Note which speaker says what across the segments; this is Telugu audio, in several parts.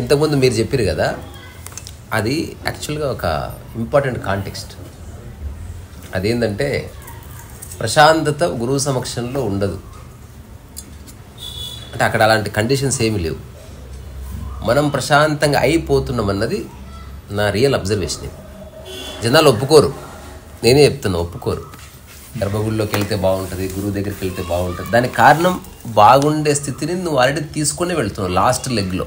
Speaker 1: ఇంతకుముందు మీరు చెప్పారు కదా, అది యాక్చువల్గా ఒక ఇంపార్టెంట్ కాంటెక్స్ట్. అదేంటంటే ప్రశాంతత గురువు సమక్షంలో ఉండదు అంటే అక్కడ అలాంటి కండిషన్స్ ఏమీ లేవు. మనం ప్రశాంతంగా అయిపోతున్నామన్నది నా రియల్ అబ్జర్వేషన్. జనాలు ఒప్పుకోరు, నేనే చెప్తున్నా, ఒప్పుకోరు. గర్భగుడిలోకి వెళ్తే బాగుంటుంది, గురువు దగ్గరికి వెళ్తే బాగుంటుంది. దానికి కారణం బాగుండే స్థితిని నువ్వు ఆల్రెడీ తీసుకొని వెళ్తున్నావు లాస్ట్ లెగ్లో.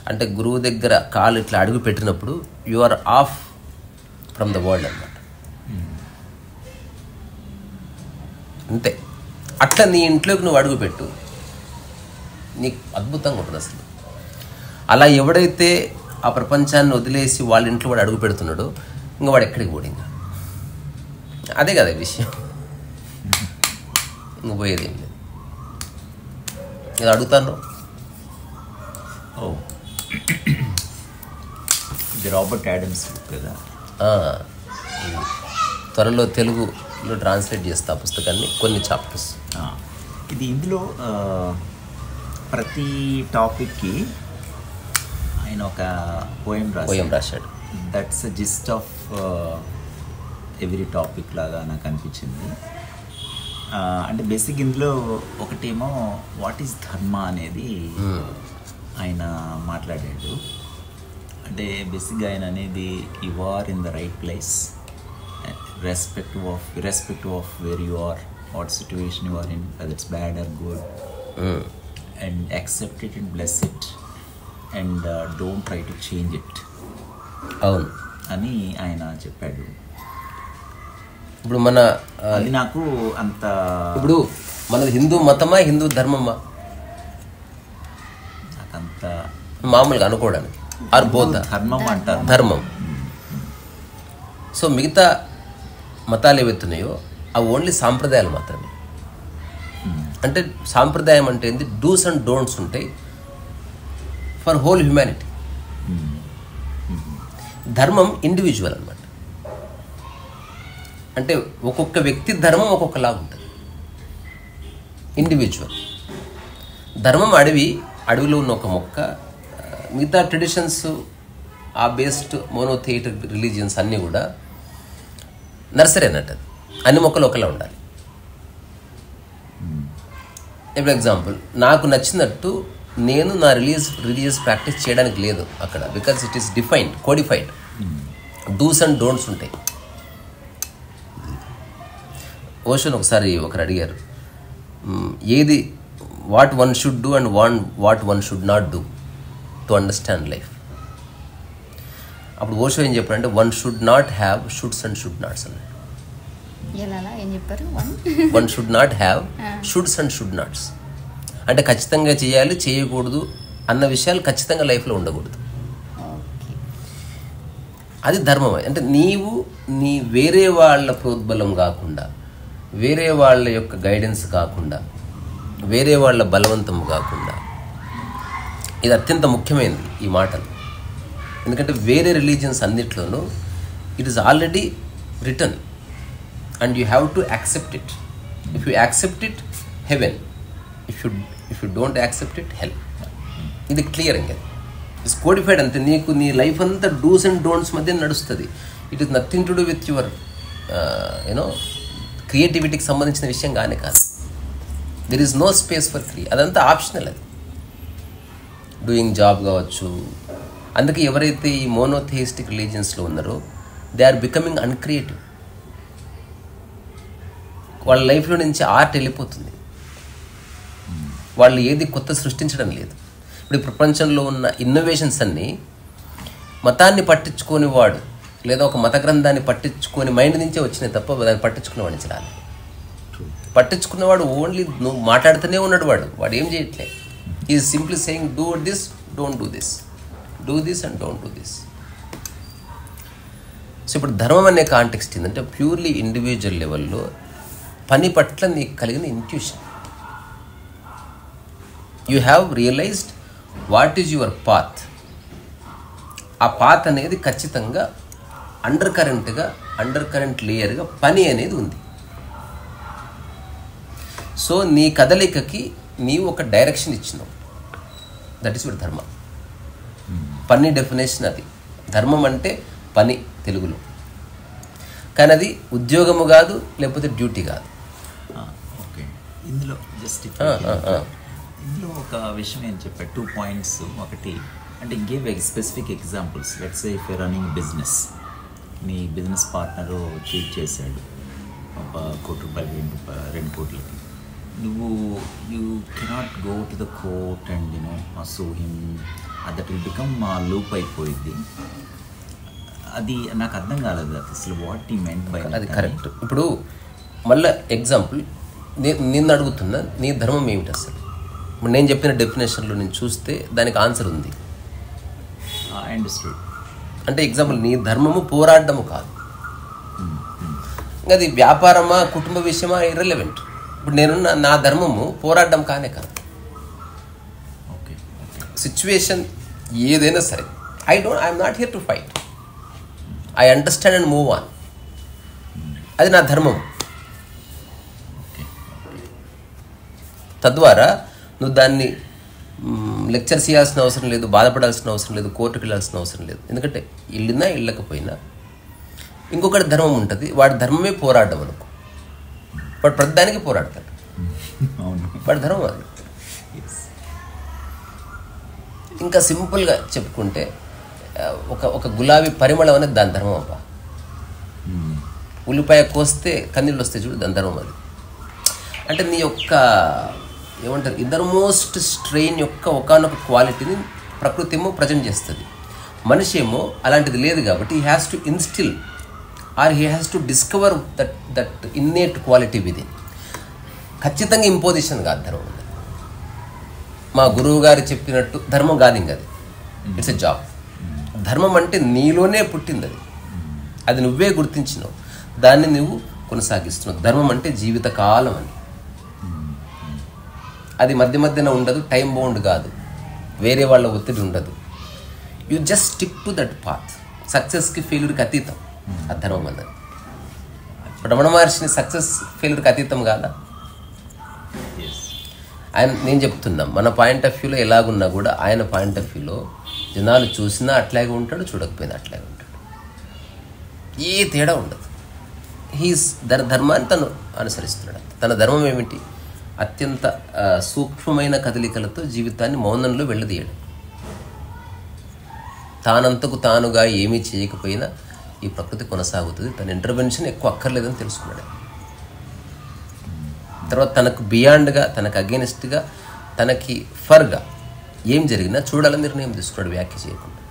Speaker 1: అంటే గురువు దగ్గర కాలు ఇట్లా అడుగు పెట్టినప్పుడు you are off from the world అన్నమాట. అంతే. అట్లా నీ ఇంట్లోకి నువ్వు అడుగు పెట్టు, నీకు అద్భుతంగా ఉంటుంది అసలు. అలా ఎవడైతే ఆ ప్రపంచాన్ని వదిలేసి వాళ్ళ ఇంట్లో వాడు అడుగు పెడుతున్నాడో ఇంకా వాడు ఎక్కడికి పోడు. ఇంకా అదే కదా విషయం. ఇంక పోయేదేం లేదు. ఇది అడుగుతాను.
Speaker 2: ఇది రాబర్ట్ ఆడమ్స్ కదా.
Speaker 1: త్వరలో తెలుగులో ట్రాన్స్లేట్ చేస్తా పుస్తకాన్ని, కొన్ని చాప్టర్స్.
Speaker 2: ఇది ఇందులో ప్రతి టాపిక్కి ఆయన ఒక పోయం రాశాడు. That's gist of every topic లాగా నాకు అనిపించింది. అంటే బేసిక్ ఇందులో ఒకటేమో వాట్ ఈజ్ ధర్మ అనేది ఆయన మాట్లాడాడు. అంటే బేసిక్గా ఆయన అనేది you are in the right place irrespective of where you are, what situation you are in, whether it's bad or good, and accept it and bless it, and don't try to change it అని ఆయన చెప్పాడు.
Speaker 1: ఇప్పుడు మన
Speaker 2: అది నాకు అంత,
Speaker 1: ఇప్పుడు మనది హిందూ మతమా హిందూ ధర్మమా
Speaker 2: నాకంత
Speaker 1: మామూలుగా అనుకోవడానికి, ఆర్ బోత్
Speaker 2: ధర్మం అంటారు,
Speaker 1: ధర్మం. సో మిగతా మతాలు ఏవైతున్నాయో అవి ఓన్లీ సాంప్రదాయాలు మాత్రమే. అంటే సాంప్రదాయం అంటే ఏంటి, డూస్ అండ్ డోంట్స్ ఉంటాయి ఫర్ హోల్ హ్యుమానిటీ. ధర్మం ఇండివిజువల్ అన్నమాట. అంటే ఒక్కొక్క వ్యక్తి ధర్మం ఒక్కొక్కలాగా ఉంటుంది, ఇండివిజువల్. ధర్మం అడవిలో ఉన్న ఒక మొక్క. మిగతా ట్రెడిషన్స్, ఆ బేస్డ్ మోనోథియేటిక్ రిలీజియన్స్ అన్నీ కూడా నర్సరీ అన్నట్టు. అన్ని మొక్కలు ఒకలా ఉండాలి. ఇప్పుడు ఎగ్జాంపుల్, నాకు నచ్చినట్టు నేను నా రిలీజియస్ ప్రాక్టీస్ చేయడానికి లేదు అక్కడ, because it is defined, codified. Dos and don'ts ఉంటాయి. ఓషన్ ఒకసారి ఒకరు అడిగారు, ఏది what one should do and what one should not do to understand life. అప్పుడు ఓషో ఏం చెప్పారంటే, one should not have shoulds and should nots అన్నాడు. One should not have shoulds and should nots అంటే ఖచ్చితంగా చేయాలి, చేయకూడదు అన్న విషయాలు ఖచ్చితంగా లైఫ్లో ఉండకూడదు. అది ధర్మం. అంటే నీవు వేరే వాళ్ళ ప్రోద్బలం కాకుండా, వేరే వాళ్ళ యొక్క గైడెన్స్ కాకుండా, వేరే వాళ్ళ బలవంతం కాకుండా, ఇది అత్యంత ముఖ్యమైనది ఈ మాటలు. ఎందుకంటే వేరే రిలీజియన్స్ అన్నిట్లోనూ it is already written and you have to accept it. If you accept it, heaven. If you don't accept it, hell. ఇది క్లియర్. ఇంకా ఇట్స్ కోడిఫైడ్. అంతే. నీకు నీ లైఫ్ అంతా డూస్ అండ్ డోంట్స్ మధ్య నడుస్తుంది. It is nothing to do with your క్రియేటివిటీకి సంబంధించిన విషయం కానీ కాదు. There is no space for అదంతా ఆప్షనల్. అది డూయింగ్ జాబ్ కావచ్చు. అందుకే ఎవరైతే ఈ మోనోథియిస్టిక్ రిలీజియన్స్లో ఉన్నారో దే ఆర్ బికమింగ్ అన్క్రియేటివ్. వాళ్ళ లైఫ్లో నుంచి ఆర్ట్ వెళ్ళిపోతుంది. వాళ్ళు ఏది కొత్త సృష్టించడం లేదు. ఇప్పుడు ప్రపంచంలో ఉన్న ఇన్నోవేషన్స్ అన్నీ మతాన్ని పట్టించుకొని వాడు, లేదా ఒక మత గ్రంథాన్ని పట్టించుకొని మైండ్ నుంచే వచ్చినాయి తప్ప దాన్ని పట్టించుకునేవాడి నుంచి రాలి. పట్టించుకున్నవాడు ఓన్లీ నువ్వు మాట్లాడుతూనే ఉన్నాడు. వాడు ఏం చేయట్లే. Is simply saying do this, don't do this, do this and don't do this. So ఇప్పుడు ధర్మం అనే కాంటెక్స్ట్ ఏంటంటే ప్యూర్లీ ఇండివిజువల్ లెవెల్లో పని పట్ల నీకు కలిగిన intuition. You have realised what is your path. ఆ పాత్ అనేది ఖచ్చితంగా అండర్ కరెంట్ లేయర్గా పని అనేది ఉంది. సో నీ కదలికకి నీవు ఒక డైరెక్షన్ ఇచ్చినావు. దట్ ఈస్ యువర్ ధర్మ. పని డెఫినేషన్ అది. ధర్మం అంటే పని తెలుగులో, కానీ అది ఉద్యోగము కాదు, లేకపోతే డ్యూటీ కాదు.
Speaker 2: ఓకే, ఇందులో జస్ట్ ఇందులో ఒక విషయం నేను చెప్పాను, 2 points. ఒకటి అంటే give specific examples. Let's say if you running business, నీ బిజినెస్ పార్ట్నరు చీట్ చేశాడు ₹1 కోటి, ₹2 కోట్లకి. You cannot go to the court and sue him. That will become loop అయిపోయింది. అది నాకు అర్థం కాలేదు అసలు వాట్ హీ మెంట్ బై.
Speaker 1: అది కరెక్ట్. ఇప్పుడు మళ్ళీ ఎగ్జాంపుల్ నిన్ను అడుగుతున్నా, నీ ధర్మం ఏమిటి అసలు? ఇప్పుడు నేను చెప్పిన డెఫినేషన్లో నేను చూస్తే దానికి ఆన్సర్ ఉంది.
Speaker 2: I understood.
Speaker 1: అంటే ఎగ్జాంపుల్, నీ ధర్మము పోరాడము కాదు. అది వ్యాపారమా, కుటుంబ విషయమా, ఇర్రెలెవెంట్. ఇప్పుడు నేను నా ధర్మము పోరాడడం కానే కాదు. సిచ్యువేషన్ ఏదైనా సరే, I'm not here to fight. I understand and move on. అది నా ధర్మం. తద్వారా నువ్వు దాన్ని లెక్చర్ చేయాల్సిన అవసరం లేదు, బాధపడాల్సిన అవసరం లేదు, కోర్టుకు వెళ్ళాల్సిన అవసరం లేదు. ఎందుకంటే వెళ్ళినా వెళ్ళకపోయినా ఇంకొకటి ధర్మం ఉంటుంది. వాడి ధర్మమే పోరాడడం అనుకో. వాడు ప్రతిదానికి పోరాడతాడు. వాడి ధర్మం అది. ఇంకా సింపుల్గా చెప్పుకుంటే ఒక గులాబీ పరిమళం అనేది దాని ధర్మం అబ్బా. ఉల్లిపాయ కోస్తే కన్నీళ్ళు వస్తే చూడు, దాని ధర్మం అది. అంటే నీ యొక్క ఏమంటారు, ఇన్నర్మోస్ట్ స్ట్రెయిన్ యొక్క ఒకనొక క్వాలిటీని ప్రకృతి ఏమో ప్రజెంట్ చేస్తుంది. మనిషి ఏమో అలాంటిది లేదు కాబట్టి he has to instil or he has to discover that innate quality within. ఖచ్చితంగా ఇంపోజిషన్ కాదు ధర్మం. మా గురువు గారు చెప్పినట్టు ధర్మం కాదు, ఇంకా అది ఇట్స్ ఎ జాబ్. ధర్మం అంటే నీలోనే పుట్టింది. అది నువ్వే గుర్తించినావు, దాన్ని నువ్వు కొనసాగిస్తున్నావు. ధర్మం అంటే జీవితకాలం అని. అది మధ్య మధ్యన ఉండదు, టైం బౌండ్ కాదు, వేరే వాళ్ళ ఒత్తిడి ఉండదు. You just stick to that path. సక్సెస్కి ఫెయిల్యూర్కి అతీతం ఆ ధర్మం అన్నది. రమణ మహర్షిని సక్సెస్ ఫెయిల్యూర్కి అతీతం కాదా? ఆయన నేను చెప్తున్నా, మన పాయింట్ ఆఫ్ వ్యూలో ఎలాగున్నా కూడా ఆయన పాయింట్ ఆఫ్ వ్యూలో జనాలు చూసినా అట్లాగే ఉంటాడు, చూడకపోయినా అట్లాగే ఉంటాడు. ఏ తేడా ఉండదు. తన ధర్మాన్ని తను అనుసరిస్తున్నాడు. తన ధర్మం ఏమిటి? అత్యంత సూక్ష్మమైన కదలికలతో జీవితాన్ని మౌనంలో వెళ్ళదీయడం. తానంతకు తానుగా ఏమీ చేయకపోయినా ఈ ప్రకృతి కొనసాగుతుంది. తన ఇంటర్వెన్షన్ ఎక్కువ అక్కర్లేదని తెలుసుకున్నాడు. తర్వాత తనకు బియాండ్గా, తనకు అగెనిస్ట్గా, తనకి ఫర్గా ఏం జరిగినా చూడాలని నిర్ణయం తీసుకున్నాడు, వ్యాఖ్య చేయకుండా.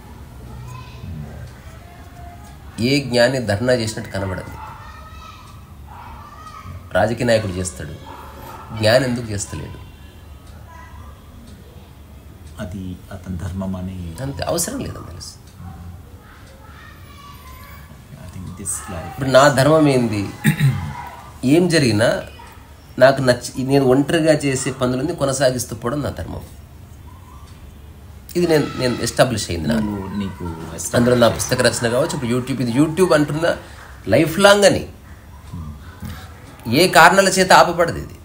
Speaker 1: ఏ జ్ఞాని ధర్నా చేసినట్టు కనబడదు. రాజకీయ నాయకుడు చేస్తాడు, జ్ఞాని ఎందుకు చేస్తలేడు?
Speaker 2: అది అతని ధర్మం అని
Speaker 1: అంతే, అవసరం లేదని తెలుసు. ఇప్పుడు నా ధర్మం ఏంది? ఏం జరిగినా నాకు నేను ఒంటరిగా చేసే పనులన్నీ కొనసాగిస్తూ పోవడం నా ధర్మం. ఇది నేను ఎస్టాబ్లిష్ అయింది నాకు.
Speaker 2: నీకు
Speaker 1: అందులో నా పుస్తక రచన కావచ్చు, ఇప్పుడు యూట్యూబ్, ఇది యూట్యూబ్ అంటున్నా లైఫ్ లాంగ్ అని. ఏ కారణాల చేత ఆపబడదు. ఇది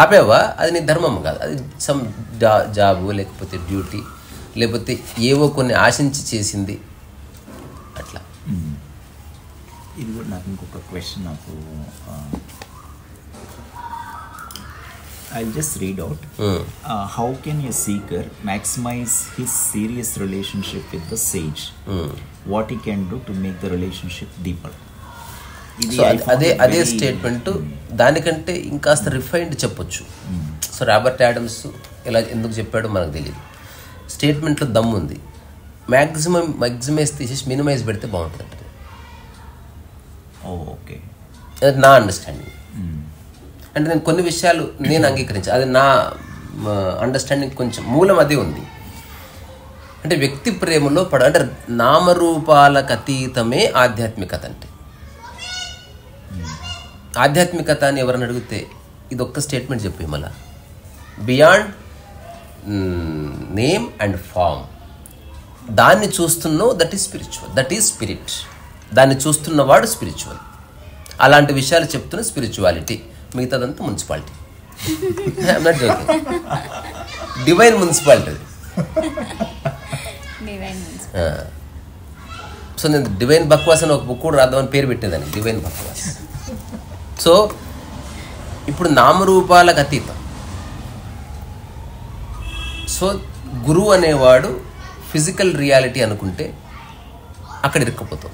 Speaker 1: ఆపేవా, అది నీ ధర్మం కాదు. అది సమ్ జాబు, లేకపోతే డ్యూటీ, లేకపోతే ఏవో కొన్ని ఆశించి చేసింది అట్లా.
Speaker 2: ఇది కూడా నాకు ఇంకొక క్వశ్చన్. నాకు I'll just read out. How can a seeker maximize his serious relationship with the sage? What he can do to make the relationship deeper?
Speaker 1: So అదే స్టేట్మెంట్. దానికంటే ఇంకాస్త రిఫైన్డ్ చెప్పొచ్చు. సో రాబర్ట్ ఆడమ్స్ ఎందుకు చెప్పాడో మనకు తెలియదు. స్టేట్మెంట్లో దమ్ము ఉంది. మ్యాక్సిమైజ్ తీసేసి మినిమైజ్ పెడితే బాగుంటుంది.
Speaker 2: ఓకే,
Speaker 1: అది నా అండర్స్టాండింగ్. అంటే నేను కొన్ని విషయాలు నేను అంగీకరించాను, అది నా అండర్స్టాండింగ్ కొంచెం మూలం అదే ఉంది. అంటే వ్యక్తి ప్రేమలో అంటే నామరూపాలకు అతీతమే ఆధ్యాత్మికత. అంటే ఆధ్యాత్మికత అని ఎవరైనా అడిగితే ఇది ఒక్క స్టేట్మెంట్ చెప్పి మళ్ళా, బియాండ్ నేమ్ అండ్ ఫామ్. దాన్ని చూస్తున్నావు, that is spiritual, that is spirit. దాన్ని చూస్తున్నవాడు స్పిరిచువల్. అలాంటి విషయాలు చెప్తున్న స్పిరిచువాలిటీ. మిగతాదంతా municipality. I'm not joking. Divine municipality అది. సో నేను డివైన్ బక్వాస్ అని ఒక బుక్ కూడా రాద్దామని పేరు పెట్టేదాన్ని, డివైన్ బక్వాస్. సో ఇప్పుడు నామరూపాలకు అతీతం. సో గురువు అనేవాడు ఫిజికల్ రియాలిటీ అనుకుంటే అక్కడ ఇరుక్కుపోతాం.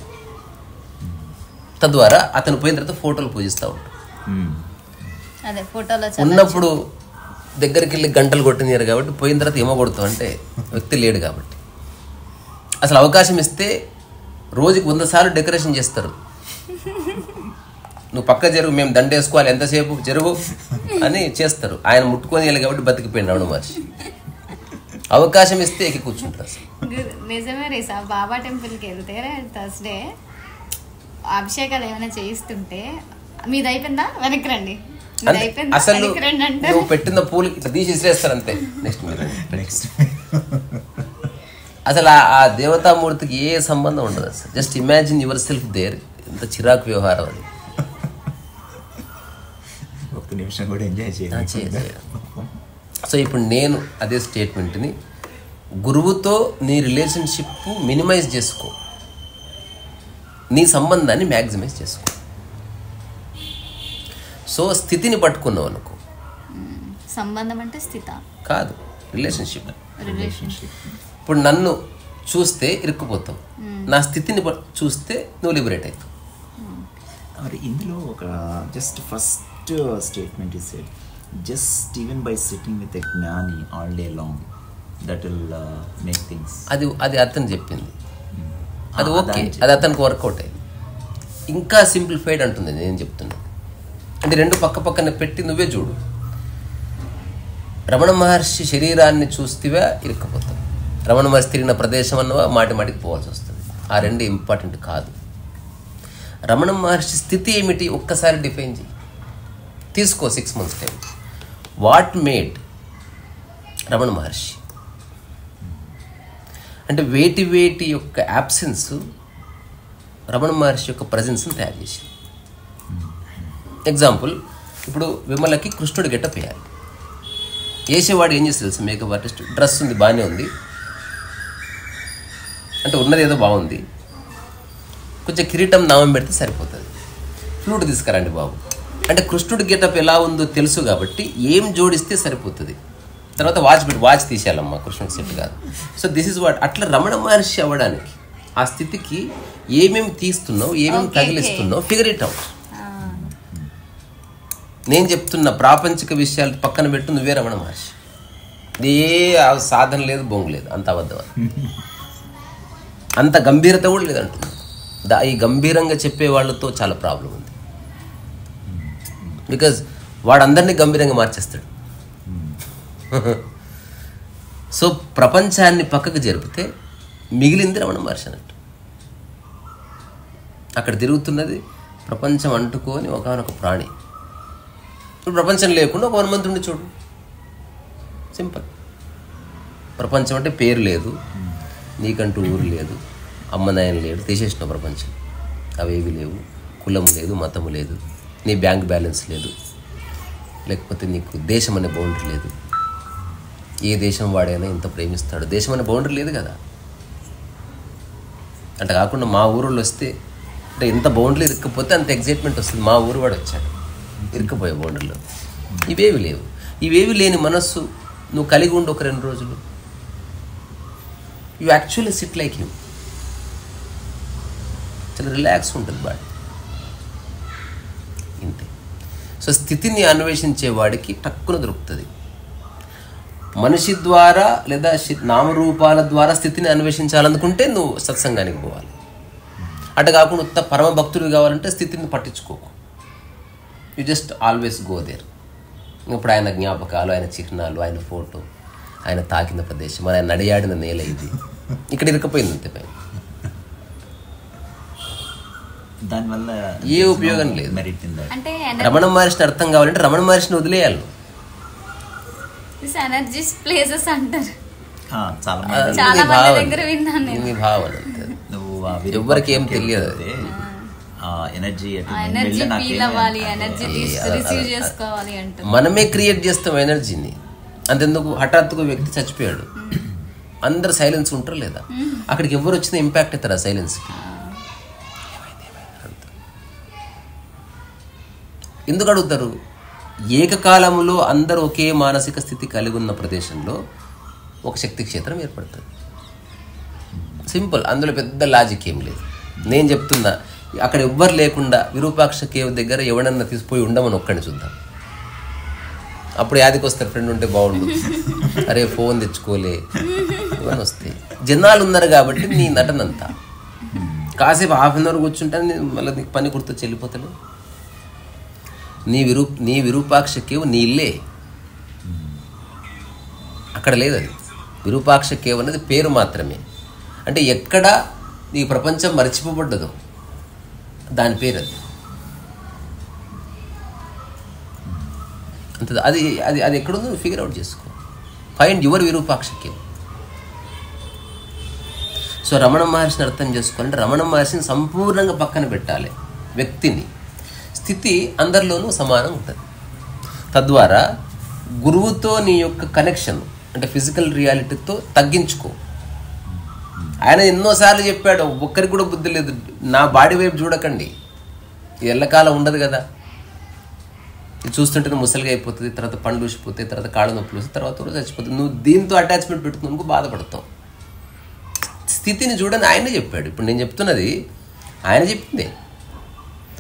Speaker 1: తద్వారా అతను పోయిన తర్వాత ఫోటోలు పూజిస్తూ ఉంటాడు. ఉన్నప్పుడు దగ్గరికి వెళ్ళి గంటలు కొట్టినారు కాబట్టి, పోయిన తర్వాత ఏమో కొడుతాం అంటే వ్యక్తి లేడు కాబట్టి. అసలు అవకాశం ఇస్తే రోజుకి 100 సార్లు డెకరేషన్ చేస్తారు. నువ్వు పక్క జరుగు, మేము దండేసుకోవాలి, ఎంతసేపు జరుగు అని చేస్తారు. ఆయన ముట్టుకొని వెళ్ళి కాబట్టి బతికిపోయింది రమణ మహర్షి. అవకాశం ఇస్తే ఎక్కి కూర్చుంటారు.
Speaker 3: నిజమే రే సార్, బాబా టెంపుల్కి వెళ్తే థర్స్డే అభిషేకాలు ఏమైనా చేయిస్తుంటే మీది అయిపోయిందా వెనక్కి రండి,
Speaker 1: అసలు నువ్వు పెట్టిన పూలు ఇట్లా తీసి ఇసిరేస్తారు అంతే. నెక్స్ట్ అసలు ఆ దేవతామూర్తికి ఏ సంబంధం ఉండదు అసలు. Just imagine yourself there. ఎంత చిరాకు వ్యవహారం అది.
Speaker 2: ఒక నిమిషం కూడా ఎంజాయ్ చేయాలి.
Speaker 1: సో ఇప్పుడు నేను అదే స్టేట్మెంట్ని, గురువుతో నీ రిలేషన్షిప్ మినిమైజ్ చేసుకో, నీ సంబంధాన్ని మ్యాక్సిమైజ్ చేసుకో. సో స్థితిని పట్టుకున్నావు అనుకో.
Speaker 3: సంబంధం అంటే స్థిత
Speaker 1: కాదు, రిలేషన్షిప్. ఇప్పుడు నన్ను చూస్తే ఇరుక్కుపోతావు, నా స్థితిని చూస్తే నువ్వు లిబరేట్ అవుతావు.
Speaker 2: మరి ఇందులో ఒక just first statement is said, just even by sitting with a జ్ఞాని all day long, that will make things.
Speaker 1: అది అతను చెప్పింది, అది ఓకే, అది అతనికి వర్కౌట్ అయింది. ఇంకా సింప్లిఫైడ్ అంటుంది నేను చెప్తున్నా. అంటే రెండు పక్క పక్కన పెట్టి నువ్వే చూడు. రమణ మహర్షి శరీరాన్ని చూస్తేవా ఇరుక్కుపోతావు, రమణ మహర్షి తిరిగిన ప్రదేశం అన్నవా మాటికి పోవాల్సి వస్తుంది. ఆ రెండు ఇంపార్టెంట్ కాదు. రమణ మహర్షి స్థితి ఏమిటి ఒక్కసారి డిఫైన్ చేయి. తీసుకో 6 months time. What made Ramana Maharshi అంటే వేటి యొక్క యాబ్సెన్స్ రమణ మహర్షి యొక్క ప్రజెన్స్ని తయారు చేసింది. ఎగ్జాంపుల్, ఇప్పుడు విమలకి కృష్ణుడు గెటప్ వేయాలి. వేసేవాడు ఏం చేస్తే తెలుసు, మేకప్ ఆర్టిస్ట్, డ్రెస్ ఉంది బాగానే ఉంది అంటే ఉన్నది ఏదో బాగుంది, కొంచెం కిరీటం నామం పెడితే సరిపోతుంది, ఫ్లూట్ తీసుకురండి బాబు అంటే కృష్ణుడి గెటప్ ఎలా ఉందో తెలుసు కాబట్టి ఏం జోడిస్తే సరిపోతుంది. తర్వాత వాచ్ తీసేయాలమ్మా, కృష్ణుడికి సెట్ కాదు. So this is what. అట్లా రమణ మహర్షి అవ్వడానికి ఆ స్థితికి ఏమేమి తీస్తున్నావు, ఏమేమి తగిలిస్తున్నావు, ఫిగర్ ఇట్ అవుట్. నేను చెప్తున్న ప్రాపంచిక విషయాలు పక్కన పెట్టు, నువ్వే రమణ మహర్షి. ఏ సాధన లేదు, బొంగు లేదు, అంత అబద్ధం, అంత గంభీరత కూడా లేదంటున్నాను. ఈ గంభీరంగా చెప్పే వాళ్ళతో చాలా ప్రాబ్లం ఉంది. బికాజ్ వాడందరినీ గంభీరంగా మార్చేస్తాడు. సో ప్రపంచాన్ని పక్కకు జరిపితే మిగిలింది రమణ మహర్షి అన్నట్టు. అక్కడ తిరుగుతున్నది ప్రపంచం అంటుకొని ఒకనొక ప్రాణి. ఇప్పుడు ప్రపంచం లేకుండా ఒక హనుమంతుడిని చూడు, సింపుల్. ప్రపంచం అంటే పేరు లేదు, నీకంటూ ఊరు లేదు, అమ్మనాయన లేడు, తీసేసిన ప్రపంచం. అవేవి లేవు, కులం లేదు, మతము లేదు, నీ బ్యాంక్ బ్యాలెన్స్ లేదు, లేకపోతే నీకు దేశం అనే బౌండరీ లేదు. ఏ దేశం వాడైనా ఇంత ప్రేమిస్తాడు, దేశం అనే బౌండరీ లేదు కదా. అంటే కాకుండా మా ఊరిలో వస్తే అంటే ఎంత బౌండరీ ఇరుక్కపోతే అంత ఎగ్జైట్మెంట్ వస్తుంది. మా ఊరు వాడు వచ్చాడు, ఇరుక్కుపోయే బౌండరీలో. ఇవేవి లేవు. ఇవేవి లేని మనస్సు నువ్వు కలిగి ఉండు ఒక 2 రోజులు. You actually SIT like you. చాలా రిలాక్స్ ఉంటుంది బాడీ, ఇంతే. సో స్థితిని అన్వేషించే వాడికి టక్కున దొరుకుతుంది. మనిషి ద్వారా లేదా నామరూపాల ద్వారా స్థితిని అన్వేషించాలనుకుంటే నువ్వు సత్సంగానికి పోవాలి. అటు కాకుండా ఉత్త పరమ భక్తుడు కావాలంటే స్థితిని పట్టించుకోకు. You just always go there. ఇప్పుడు ఆయన జ్ఞాపకాలు, ఆయన చిహ్నాలు, ఆయన ఫోటో, ఆయన తాకిన ప్రదేశం, ఆయన నడియాడిన నేల ఇది, ఇక్కడ ఇరకపోయింది అంతే. పైన
Speaker 2: దానివల్ల
Speaker 1: ఏ ఉపయోగం లేదు. రమణ మహర్షిని అర్థం కావాలంటే రమణ మహర్షిని వదిలేయాలి.
Speaker 3: ఎనర్జీస్ ప్లేసెస్ అంటారు,
Speaker 1: నీ భావన. ఎవరికి ఏం తెలియదు.
Speaker 2: ఎనర్జీ
Speaker 3: ఎనర్జీ ఫీల్ అవ్వాలి, ఎనర్జీ రిసీవ్ చేసుకోవాలి అంటే
Speaker 1: మనమే క్రియేట్ చేస్తాం ఎనర్జీని. అంతెందుకు హఠాత్తుగా వ్యక్తి చచ్చిపోయాడు, అందరు సైలెన్స్ ఉంటారు లేదా, అక్కడికి ఎవరు వచ్చినా ఇంపాక్ట్ అవుతారు ఆ సైలెన్స్కి. ఎందుకు అడుగుతారు? ఏకకాలంలో అందరూ ఒకే మానసిక స్థితి కలిగి ఉన్న ప్రదేశంలో ఒక శక్తి క్షేత్రం ఏర్పడుతుంది. సింపుల్, అందులో పెద్ద లాజిక్ ఏం లేదు. నేను చెప్తున్నా, అక్కడ ఎవ్వరు లేకుండా విరూపాక్ష కేవ్ దగ్గర ఎవడన్నా తీసిపోయి ఉండమని ఒక్కడిని చూద్దాం. అప్పుడు యాదికి వస్తారు, ఫ్రెండ్ ఉంటే బాగుండు, అరే ఫోన్ తెచ్చుకోలే, ఇవన్నీ వస్తాయి. జనాలు ఉన్నారు కాబట్టి నీ నటనంతా కాసేపు హాఫ్ అన్ అవర్ కూర్చుంటే మళ్ళీ నీకు పని గుర్తొచ్చి వెళ్ళిపోతాను. నీ విరూపాక్ష కేవ్ నీ ఇల్లే, అక్కడ లేదు. అది విరూపాక్ష కేవ్ అనేది పేరు మాత్రమే. అంటే ఎక్కడ నీ ప్రపంచం మర్చిపోబడ్డదో దాని పేరు అది. అంత అది అది అది ఎక్కడుందో నువ్వు ఫిగర్ అవుట్ చేసుకో. Find your Virupaksha cave. So Ramana మహర్షిని అర్థం చేసుకోవాలంటే రమణ మహర్షిని సంపూర్ణంగా పక్కన పెట్టాలి. వ్యక్తిని, స్థితి అందరిలోనూ సమానం ఉంటుంది. తద్వారా గురువుతో నీ యొక్క కనెక్షన్ అంటే ఫిజికల్ రియాలిటీతో తగ్గించుకో. ఆయన ఎన్నోసార్లు చెప్పాడు, ఒక్కరికి కూడా బుద్ధి లేదు, నా బాడీ వైపు చూడకండి, ఇది ఎల్లకాలం ఉండదు కదా, ఇది చూస్తుంటే ముసలిగా అయిపోతుంది, తర్వాత పండ్లు ఊసిపోతాయి, తర్వాత కాళ్ళు నొప్పులు వస్తాయి, తర్వాత రోజు చచ్చిపోతుంది. నువ్వు దీంతో అటాచ్మెంట్ పెట్టుకున్నందుకు బాధపడతావు. స్థితిని చూడని ఆయనే చెప్పాడు. ఇప్పుడు నేను చెప్తున్నది ఆయన చెప్పింది.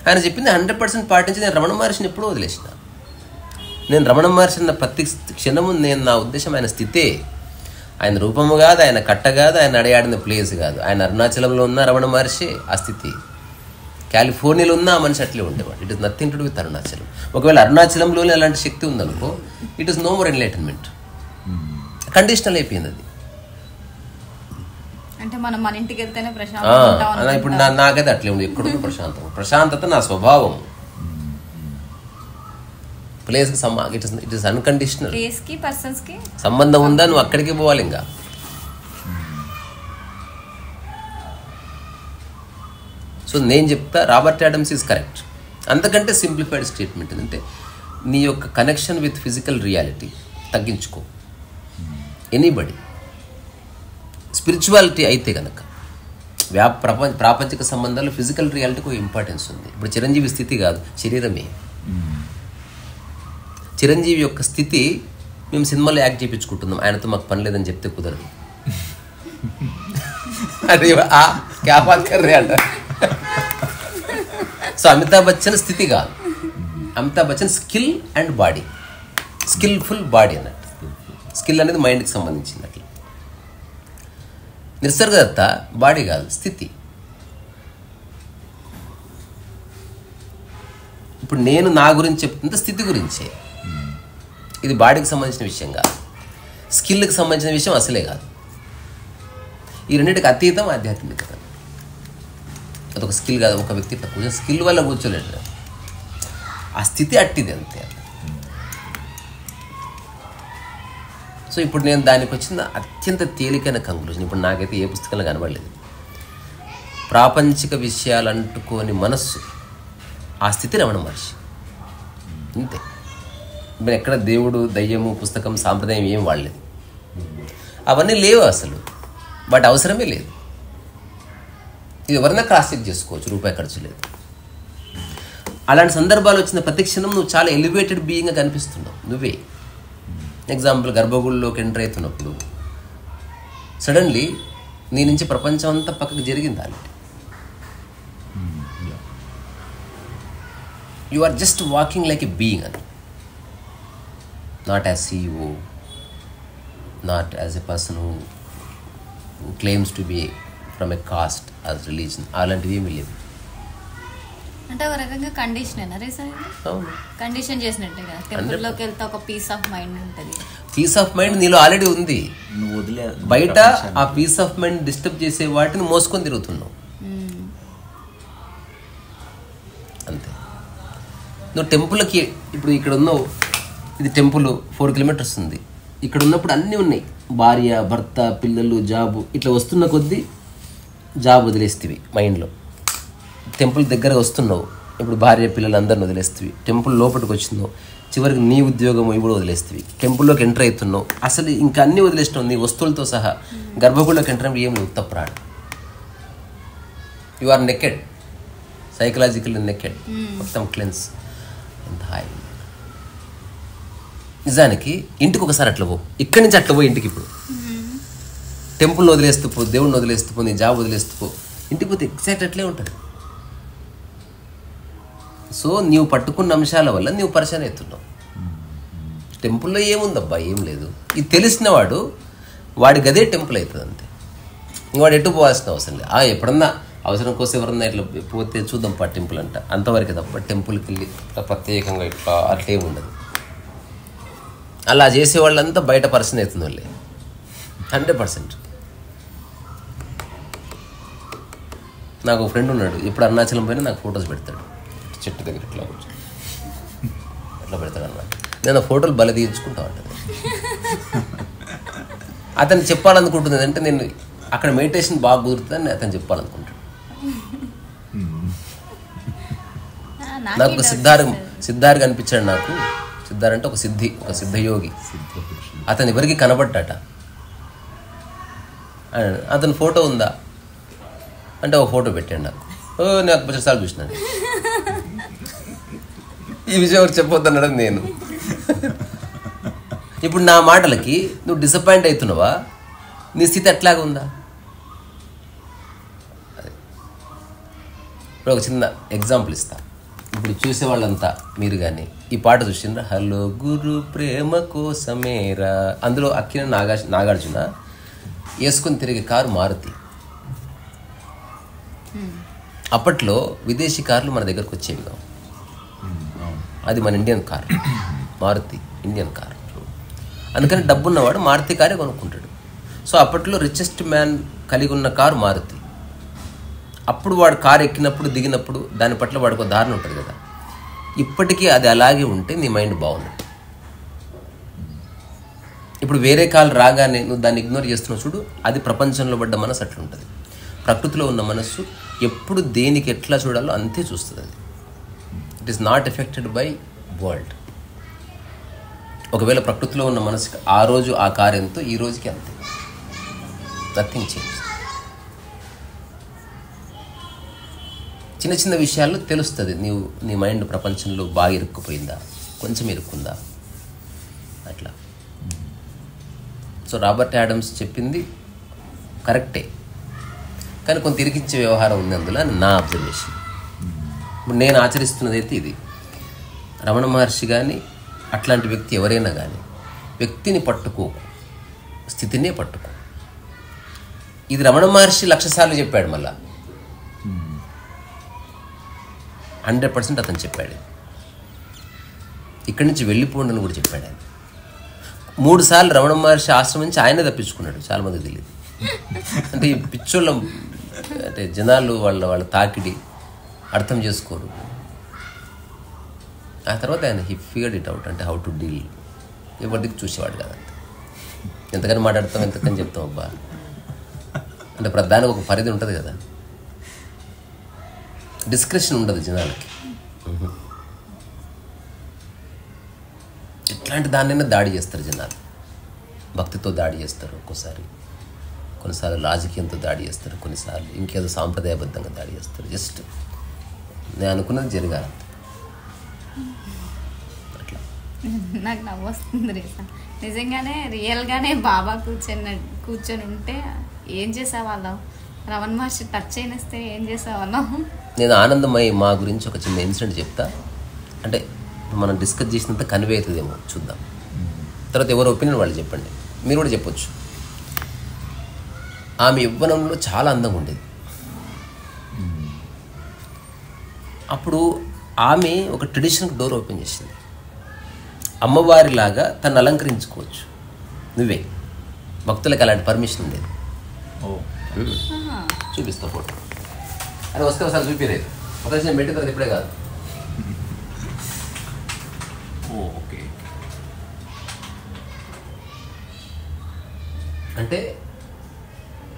Speaker 1: ఆయన చెప్పింది 100% పాటించి నేను రమణ మహర్షిని ఎప్పుడూ వదిలేసిన. నేను రమణ మహర్షి అన్న ప్రతి క్షణము నేను నా ఉద్దేశం ఆయన స్థితే. ఆయన రూపము కాదు, ఆయన కట్ట కాదు, ఆయన అడయాడిన ప్లేస్ కాదు. ఆయన అరుణాచలంలో ఉన్న రమణ మహర్షి ఆ స్థితి, కాలిఫోర్నియాలో ఉన్న ఆ మనిషి అట్లే ఉండేవాడు. It is nothing to do with Arunachalam. ఒకవేళ అరుణాచలంలోనే అలాంటి శక్తి ఉందనుకో, it is no more enlightenment. Conditional అయిపోయింది అది.
Speaker 3: అంటే మనం మన ఇంటికి వెళ్తేనే ప్రశాంతంగా.
Speaker 1: ఇప్పుడు నాకైతే అట్లే ఉంది, ఎక్కడుందో ప్రశాంతత నా స్వభావం. ప్లేస్కి ఇట్ ఇస్ అన్కండిషనల్.
Speaker 3: ప్లేస్కి పర్సన్స్కి
Speaker 1: సంబంధం ఉందా, నువ్వు అక్కడికి పోవాలి. ఇంకా సో నేను చెప్తా, రాబర్ట్ ఆడమ్స్ ఈజ్ కరెక్ట్. అంతకంటే సింప్లిఫైడ్ స్టేట్మెంట్ అంటే నీ యొక్క కనెక్షన్ విత్ ఫిజికల్ రియాలిటీ తగ్గించుకో. ఎనీబడి స్పిరిచువాలిటీ అయితే కనుక ప్రాపంచిక సంబంధాలు ఫిజికల్ రియాలిటీకి ఇంపార్టెన్స్ ఉంది. ఇప్పుడు చిరంజీవి స్థితి కాదు, శరీరమే. చిరంజీవి యొక్క స్థితి మేము సినిమాలో యాక్ట్ చేయించుకుంటున్నాం, ఆయనతో మాకు పని లేదని చెప్తే కుదరదు. అరే క్యా బాత్ కర్ రే అంట. సో అమితాబ్ బచ్చన్ స్థితి కాదు, Amitabh Bachchan skill and body, skilful body అన్నట్టు. స్కిల్ అనేది మైండ్కి సంబంధించినట్లు. నిసర్గదత్త బాడీ కాదు, స్థితి. ఇప్పుడు నేను నా గురించి చెప్తున్న స్థితి గురించే. ఇది బాడీకి సంబంధించిన విషయం కాదు, స్కిల్కి సంబంధించిన విషయం అసలే కాదు. ఈ రెండింటికి అతీతం ఆధ్యాత్మికత. అదొక స్కిల్ కాదు. ఒక వ్యక్తి కొంచెం స్కిల్ వల్ల కూర్చోలేడు, ఆ స్థితి అట్టిది అంతే. సో ఇప్పుడు నేను దానికి వచ్చిన అత్యంత తేలికైన కంక్లూజన్, ఇప్పుడు నాకైతే ఏ పుస్తకంలో కనబడలేదు. ప్రాపంచిక విషయాలు అంటుకోని మనస్సు, ఆ స్థితి రమణ మహర్షి అంతే. ఇప్పుడు ఎక్కడ దేవుడు, దయ్యము, పుస్తకం, సాంప్రదాయం ఏం వాడలేదు. అవన్నీ లేవు అసలు, వాటి అవసరమే లేదు. ఇది ఎవరైనా క్రాస్ చెక్ చేసుకోవచ్చు, రూపాయి ఖర్చు లేదు. అలాంటి సందర్భాలు వచ్చిన ప్రతి క్షణం నువ్వు చాలా ఎలివేటెడ్ బీయింగ్గా కనిపిస్తున్నావు నువ్వే. ఎగ్జాంపుల్, గర్భగుడిలోకి ఎంటర్ అవుతున్నప్పుడు సడన్లీ నీ నుంచి ప్రపంచం అంతా పక్కకు జరిగింది. Already you are just walking like a being అని, not as CEO, not as a person who claims to be from a caste as religion. అలాంటివి ఏమీ లేవు.
Speaker 3: అంటే ఒక రకంగా కండిషన్ కండిషన్ చేసినట్టే కదా. టెంపుల్లోకి వెళ్తే ఒక పీస్ ఆఫ్ మైండ్ ఉంటుంది.
Speaker 1: పీస్ ఆఫ్ మైండ్ నీలో ఆల్రెడీ ఉంది. బయట ఆ పీస్ ఆఫ్ మైండ్ డిస్టర్బ్ చేసే వాటిని మోసుకొని తిరుగుతున్నావు అంతే. నువ్వు టెంపుల్కి ఇప్పుడు ఇక్కడ ఉన్నావు, ఇది టెంపుల్ 4 kilometers ఉంది. ఇక్కడ ఉన్నప్పుడు అన్నీ ఉన్నాయి, భార్య, భర్త, పిల్లలు, జాబు. ఇట్లా వస్తున్న కొద్దీ జాబ్ వదిలేస్తేవి మైండ్లో. టెంపుల్ దగ్గర వస్తున్నావు, ఇప్పుడు భార్య పిల్లలందరిని వదిలేస్తావి, టెంపుల్ లోపలికి వచ్చినావు, చివరికి నీ ఉద్యోగం ఇవి కూడా వదిలేస్తావి, టెంపుల్లోకి ఎంటర్ అవుతున్నావు, అసలు ఇంకా అన్నీ వదిలేసినావు నీ వస్తువులతో సహా, గర్భగుడిలోకి ఎంటర్ ఏం లేవు, తప్పరాడు. You are naked, psychologically naked, మొత్తం క్లెన్స్. ఎంత హాయి. నిజానికి ఇంటికి ఒకసారి అట్లా పో, ఇక్కడి నుంచి అట్లా పో ఇంటికి. ఇప్పుడు టెంపుల్ని వదిలేస్తూ పో, దేవుడిని వదిలేస్తూ పో, నీ జాబ్ వదిలేస్తూ పో, ఇంటికి పోతే ఎగ్జాక్ట్ అట్లే ఉంటుంది. సో నీవు పట్టుకున్న అంశాల వల్ల నీవు పరిచయం అవుతున్నావు. టెంపుల్లో ఏముందబ్బా, ఏం లేదు. ఇది తెలిసినవాడు వాడి గదే టెంపుల్ అవుతుంది అంతే. ఇంకవాడు ఎటు పోవాల్సిన అవసరం లేదు. ఎప్పుడన్నా అవసరం కోసం ఎవరన్నా ఇట్లా పోతే చూద్దాం పా టెంపుల్ అంట, అంతవరకు తప్ప టెంపుల్కి వెళ్ళి ఇట్లా ప్రత్యేకంగా ఇట్లా అట్లేం ఉండదు. అలా చేసేవాళ్ళంతా బయట పర్సన్ అవుతుంది వాళ్ళే 100%. నాకు ఫ్రెండ్ ఉన్నాడు, ఇప్పుడు అరుణాచలం పైన నాకు ఫొటోస్ పెడతాడు, చెట్టు దగ్గర ఇట్లా కూర్చొని అట్లా పెడతాడు అన్నమాట. నేను ఆ ఫోటోలు బల తీయించుకుంటా ఉంటుంది. అతను చెప్పాలనుకుంటుంది అంటే నేను అక్కడ మెడిటేషన్ బాగా కుదురుతుందని అతను చెప్పాలనుకుంటాడు. నాకు సిద్ధార్థ్ కనిపించాడు నాకు. సిద్ధార్థ్ అంటే ఒక సిద్ధయోగి. అతను ఎవరికి కనబడ్డాట. అతని ఫోటో ఉందా అంటే ఒక ఫోటో పెట్టాడు నాకు. నాకు 10 సార్లు చూసినాను. ఈ విషయం ఎవరు చెప్పొద్దన్నాడు నేను. ఇప్పుడు నా మాటలకి నువ్వు డిసప్పాయింట్ అవుతున్నావా? నీ స్థితి ఎట్లాగా ఉందా? ఇప్పుడు ఒక చిన్న ఎగ్జాంపుల్ ఇస్తా. ఇప్పుడు చూసేవాళ్ళంతా మీరు కానీ ఈ పాట చూసిండ్రా, హలో గురు ప్రేమ కోసమేరా, అందులో అక్కిన నాగార్జున వేసుకొని తిరిగే కారు మారుతి. అప్పట్లో విదేశీ కార్లు మన దగ్గరకు వచ్చేవి కావు. అది మన Indian car, Maruti Indian car. అందుకని డబ్బున్నవాడు మారుతి కారే కొనుక్కుంటాడు. సో అప్పట్లో రిచెస్ట్ మ్యాన్ కలిగి ఉన్న కారు మారుతి. అప్పుడు వాడు కారు ఎక్కినప్పుడు దిగినప్పుడు దాని పట్ల వాడికి ఒక ధారణ ఉంటుంది కదా. ఇప్పటికీ అది అలాగే ఉంటే నీ మైండ్ బాగుంది. ఇప్పుడు వేరే కాలు రాగానే నువ్వు దాన్ని ఇగ్నోర్ చేస్తున్నావు చూడు, అది ప్రపంచంలో పడ్డ మనసు అట్లుంటుంది. ప్రకృతిలో ఉన్న మనస్సు ఎప్పుడు దేనికి ఎట్లా చూడాలో అంతే చూస్తుంది. అది it is not affected by world. ఒకవేళ ప్రకృతిలో ఉన్న మనసుకి ఆ రోజు ఆ కారు ఎంతో, ఈ రోజుకి అంతే. Nothing change. చిన్న చిన్న విషయాల్లో తెలుస్తుంది నీ మైండ్ ప్రపంచంలో బాగా ఇరుక్కుపోయిందా, కొంచెం ఇరుక్కుందా, అట్లా. సో రాబర్ట్ యాడమ్స్ చెప్పింది కరెక్టే, కానీ కొంత ఇరికించే వ్యవహారం ఉంది అందులో అని నా అబ్జర్వేషన్. ఇప్పుడు నేను ఆచరిస్తున్నది అయితే ఇది. రమణ మహర్షి కానీ అట్లాంటి వ్యక్తి ఎవరైనా కానీ వ్యక్తిని పట్టుకోకు, స్థితినే పట్టుకో. ఇది రమణ మహర్షి 1,00,000 సార్లు చెప్పాడు. మళ్ళా 100% అతను చెప్పాడు. ఇక్కడి నుంచి వెళ్ళిపోండి అని కూడా చెప్పాడు ఆయన. 3 సార్లు రమణ మహర్షి ఆశ్రమం నుంచి ఆయనే తప్పించుకున్నాడు. చాలామందికి తెలియదు. అంటే ఈ పిచ్చోళ్ళం అంటే జనాలు వాళ్ళ తాకిడి అర్థం చేసుకోరు. ఆ తర్వాత ఆయన హీ ఫిగర్డ్ ఇట్ అవుట్, అంటే హౌ టు డీల్. ఎవరికి చూసేవాడు కదా. ఎంతకని మాట్లాడతాం, ఎంతకని చెప్తాం అబ్బా అంటే ప్రధానికి ఒక పరిధి ఉంటుంది కదా. డిస్క్రిప్షన్ ఉండదు జనాలకి. ఇట్లాంటి దాన్నైనా దాడి చేస్తారు జనాలు. భక్తితో దాడి చేస్తారు ఒక్కోసారి, కొన్నిసార్లు రాజకీయంతో దాడి చేస్తారు, కొన్నిసార్లు ఇంకేదో సాంప్రదాయబద్ధంగా దాడి చేస్తారు. జస్ట్ నేను అనుకున్నది జరగాలి అట్లా.
Speaker 3: నాకు నవ్వు వస్తుంది రేసా. నిజంగానే రియల్గానే బాబా కూర్చొని ఉంటే ఏం చేసేవాళ్ళం? రమణ మహర్షి టచ్ అయినేస్తే ఏం చేసేవాళ్ళం?
Speaker 1: నేను ఆనందమయ్య మా గురించి ఒక చిన్న ఇన్సిడెంట్ చెప్తా. అంటే మనం డిస్కస్ చేసినంత కన్వే అవుతుందేమో చూద్దాం. తర్వాత ఎవరి ఒపీనియన్ వాళ్ళు చెప్పండి, మీరు కూడా చెప్పొచ్చు. ఆమె యవ్వనంలో చాలా అందంగా ఉండేది. అప్పుడు ఆమె ఒక ట్రెడిషనల్ డోర్ ఓపెన్ చేసింది. అమ్మవారిలాగా తను అలంకరించుకోవచ్చు నువ్వే. భక్తులకు అలాంటి పర్మిషన్ ఉండేది. చూపిస్తా ఫోటో. అని వస్తే ఒకసారి చూపిలేదు. ఒకసారి నేను పెట్టిన తర్వాత ఇప్పుడే కాదు.
Speaker 2: ఓకే.
Speaker 1: అంటే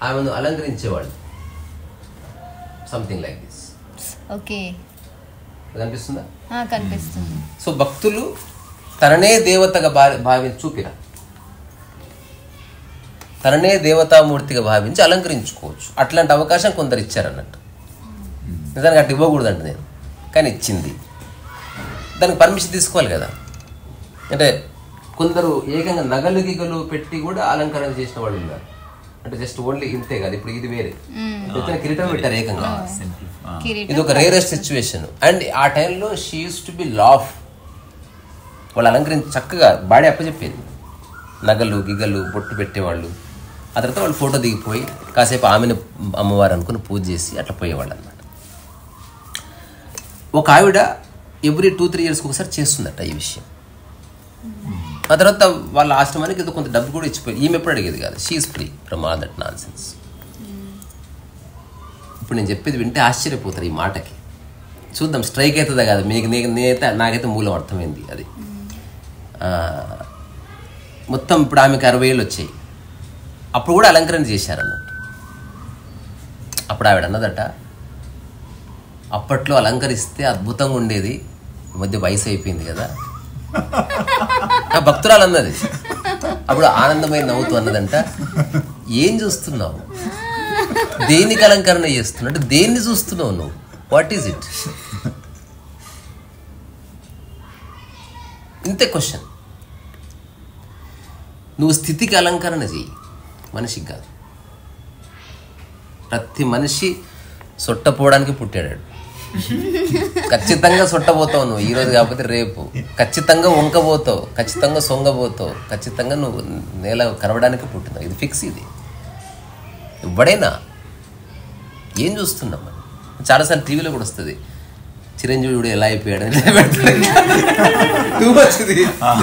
Speaker 1: ఆమెను అలంకరించేవాళ్ళు. Something like this.
Speaker 3: ఓకే,
Speaker 1: కనిపిస్తుందా?
Speaker 3: కనిపిస్తుంది.
Speaker 1: సో భక్తులు తననే దేవతగా భావించి చూపిరా, తననే దేవతామూర్తిగా భావించి అలంకరించుకోవచ్చు. అట్లాంటి అవకాశం కొందరు ఇచ్చారన్నట్టు. నిజానికి అట్లా ఇవ్వకూడదంట నేను, కానీ ఇచ్చింది. దానికి పర్మిషన్ తీసుకోవాలి కదా. అంటే కొందరు ఏకంగా నగలు గిగలు పెట్టి కూడా అలంకరణ చేసిన వాళ్ళు ఉన్నారు. అంటే జస్ట్ ఓన్లీ ఇంతే కాదు. ఇప్పుడు ఇది వేరే, కిరీటం పెట్టారు ఏకంగా. ఇది ఒక రేరెస్ట్ సిచ్యువేషన్. అండ్ ఆ టైంలో she use to be laugh. వాళ్ళు అలంకరించి చక్కగా బాడీ అప్పచెప్పింది. నగలు గిగలు బొట్టు పెట్టేవాళ్ళు. ఆ తర్వాత వాళ్ళు ఫోటో దిగిపోయి కాసేపు ఆమెను అమ్మవారు అనుకుని పూజ చేసి అట్లా పోయేవాళ్ళు అన్నమాట. ఒక ఆవిడ ఎవ్రీ 2-3 years ఒకసారి చేస్తుందట ఈ విషయం. ఆ తర్వాత వాళ్ళ ఆశ్రమానికి ఏదో కొంత డబ్బు కూడా ఇచ్చిపోయి ఈమె ఎప్పుడు అడిగేది కాదు. She is free from all that nonsense. ఇప్పుడు నేను చెప్పేది వింటే ఆశ్చర్యపోతారు ఈ మాటకి. చూద్దాం స్ట్రైక్ అవుతుందా కాదు. మీకు నేనైతే నాకైతే మూలం అర్థమైంది అది. మొత్తం ఇప్పుడు ఆమెకు 60 ఏళ్ళు వచ్చాయి. అప్పుడు కూడా అలంకరణ చేశారన్నట్టు. అప్పుడు ఆవిడ అన్నదట, అప్పట్లో అలంకరిస్తే అద్భుతంగా ఉండేది, ఈ మధ్య వయసు అయిపోయింది కదా. ఆ భక్తురాలు అన్నది. అప్పుడు ఆనందమైన నవ్వుతూ అన్నదంట, ఏం చూస్తున్నావు, దేనికి అలంకరణ చేస్తున్నావు అంటే దేన్ని చూస్తున్నావు నువ్వు, వాట్ ఈజ్ ఇట్? ఇంతే క్వశ్చన్. నువ్వు స్థితికి అలంకరణ చెయ్యి, మనిషికి కాదు. ప్రతి మనిషి సొట్టపోవడానికి పుట్టాడు. ఖచ్చితంగా సొట్టబోతావు నువ్వు, ఈరోజు కాకపోతే రేపు. ఖచ్చితంగా వంకపోతావు, ఖచ్చితంగా సొంగబోతావు, ఖచ్చితంగా నువ్వు నేల కరవడానికి పుట్టినావు. ఇది ఫిక్స్. ఇది ఎవడైనా ఏం చూస్తున్నాం మనం. చాలాసార్లు టీవీలో కూడా వస్తుంది, చిరంజీవి కూడా ఎలా అయిపోయాడు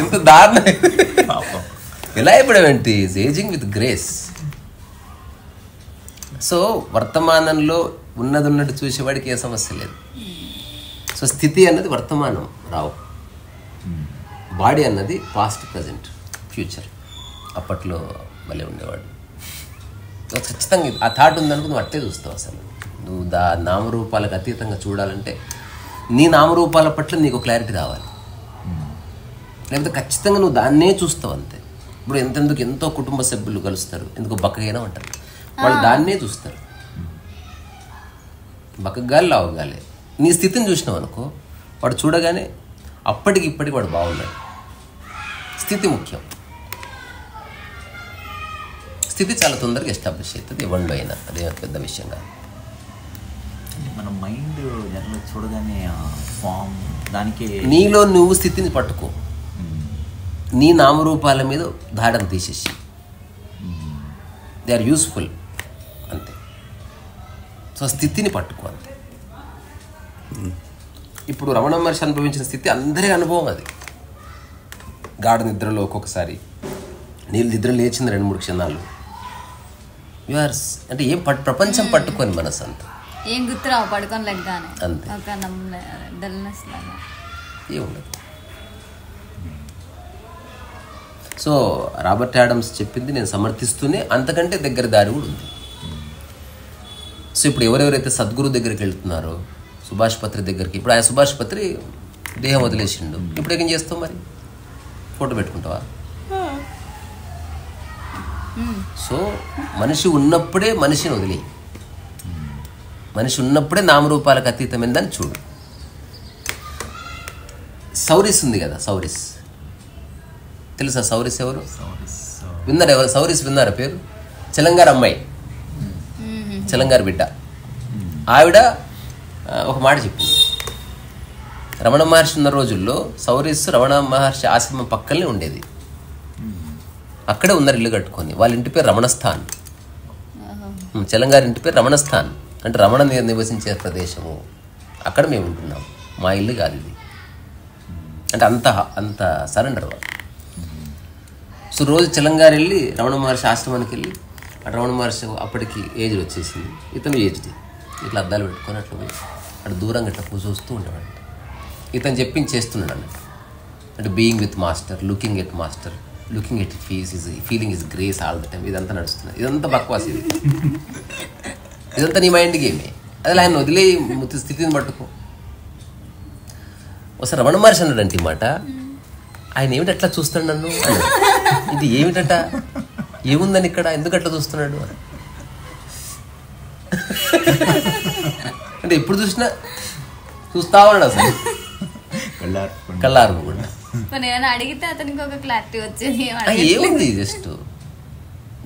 Speaker 1: ఎంత దారుణం. ఎలా అయిపోయాడంటే is ageing with grace. So వర్తమానంలో ఉన్నట్టు చూసేవాడికి ఏ సమస్య లేదు. సో స్థితి అన్నది వర్తమానం రావు, బాడీ అన్నది పాస్ట్, ప్రజెంట్, ఫ్యూచర్. అప్పట్లో భలే ఉండేవాడు. ఖచ్చితంగా ఆ థాట్ ఉందనుకో నువ్వు అట్టే చూస్తావు. అసలు నువ్వు నామరూపాలకు అతీతంగా చూడాలంటే నీ నామరూపాల పట్ల నీకు క్లారిటీ రావాలి. లేకపోతే ఖచ్చితంగా నువ్వు దాన్నే చూస్తావు అంతే. ఇప్పుడు ఎంతో కుటుంబ సభ్యులు కలుస్తారు, ఎందుకు బక్కగైనా ఉంటారు, వాళ్ళు దాన్నే చూస్తారు. బక్కగాలి లావగాలి. నీ స్థితిని చూసినావు అనుకో, వాడు చూడగానే అప్పటికి ఇప్పటికి వాడు బాగున్నాడు. స్థితి ముఖ్యం. స్థితి చాలా తొందరగా ఎస్టాబ్లిష్ అవుతుంది ఎవరిలో అయినా. అదే పెద్ద విషయం కాదు.
Speaker 2: మన మైండ్ జనరల్ చూడగానే ఫామ్ దానికి
Speaker 1: నీలో నువ్వు స్థితిని పట్టుకో. నీ నామరూపాల మీద దాడం తీసేసి దే ఆర్ యూస్ఫుల్ అంతే. సో స్థితిని పట్టుకో అంతే. ఇప్పుడు రమణ మహర్షి అనుభవించిన స్థితి అందరి అనుభవం అది. గాఢ నిద్రలో ఒక్కొక్కసారి నీళ్ళు నిద్ర లేచింది 2-3 క్షణాలు. యూఆర్ అంటే ఏం ప్రపంచం పట్టుకొని మనసు అంతా
Speaker 3: ఏం గుర్తురావు, పడుకొని లెగ్గానే
Speaker 1: అంతే.
Speaker 3: ఒక డల్నెస్ లాగా
Speaker 1: ఏముండదు. సో రాబర్ట్ ఆడమ్స్ చెప్పింది నేను సమర్థిస్తూనే అంతకంటే దగ్గర దారి కూడా ఉంది. సో ఇప్పుడు ఎవరెవరైతే సద్గురు దగ్గరికి వెళ్తున్నారో, సుభాష్ పత్రి దగ్గరికి, ఇప్పుడు ఆయన సుభాష్ పత్రి దేహం వదిలేసిండు, ఇప్పుడు ఏం చేస్తావు మరి? ఫోటో పెట్టుకుంటావా? సో మనిషి ఉన్నప్పుడే మనిషిని వదిలే, మనిషి ఉన్నప్పుడే నామరూపాలకు అతీతమైందని చూడు. సౌరిస్ ఉంది కదా, సౌరిస్ తెలుసా? సౌరిస్ ఎవరు విన్నారా? ఎవరు సౌరిస్ విన్నారా పేరు? చెలంగారు అమ్మాయి, చెలంగారు బిడ్డ. ఆవిడ ఒక మాట చెప్పింది. రమణ మహర్షి ఉన్న రోజుల్లో సౌరిస్ రమణ మహర్షి ఆశ్రమం పక్కనే ఉండేది. అక్కడే ఉన్నారు ఇల్లు కట్టుకొని. వాళ్ళ ఇంటి పేరు రమణస్థాన్. చెలంగారి ఇంటి పేరు రమణస్థాన్, అంటే రమణ నివసించే ప్రదేశము. అక్కడ మేము ఉంటున్నాం, మా ఇల్లు కాదు ఇది. అంటే అంత సరెండర్ వాళ్ళు. సో రోజు చెలంగారు వెళ్ళి రమణ మహర్షి ఆశ్రమానికి వెళ్ళి, అటు రమణ మహర్షి అప్పటికి ఏజ్ వచ్చేసింది, ఇతను ఏజ్ది, ఇట్లా అద్దాలు పెట్టుకొని అట్లా పోయి అటు దూరంగా ఇట్లా చూస్తూ ఉండేవాడు. ఇతను చెప్పింది చేస్తున్నాడు అన్నట్టు. అంటే being with master, looking at master, looking at feeling is grace all the time. ఇదంతా నడుస్తున్నది. ఇదంతా బక్వాస్. ఇదంతా నీ మైండ్ గేమే. అదే ఆయన వదిలే స్థితిని పట్టుకో. ఒకసారి రమణ మహర్షి అన్నాడంటే ఈ మాట, ఆయన ఏమిటి అట్లా చూస్తాడు నన్ను, ఇది ఏమిటట, ఏముందని ఇక్కడ, ఎందుకు అట్లా చూస్తున్నాడు అంటే ఎప్పుడు చూసినా చూస్తా ఉన్నాడు అసలు కళ్ళార్పకుండా.
Speaker 3: అడిగితే అతనికి ఒక క్లారిటీ వచ్చేది
Speaker 1: ఏముంది, జస్ట్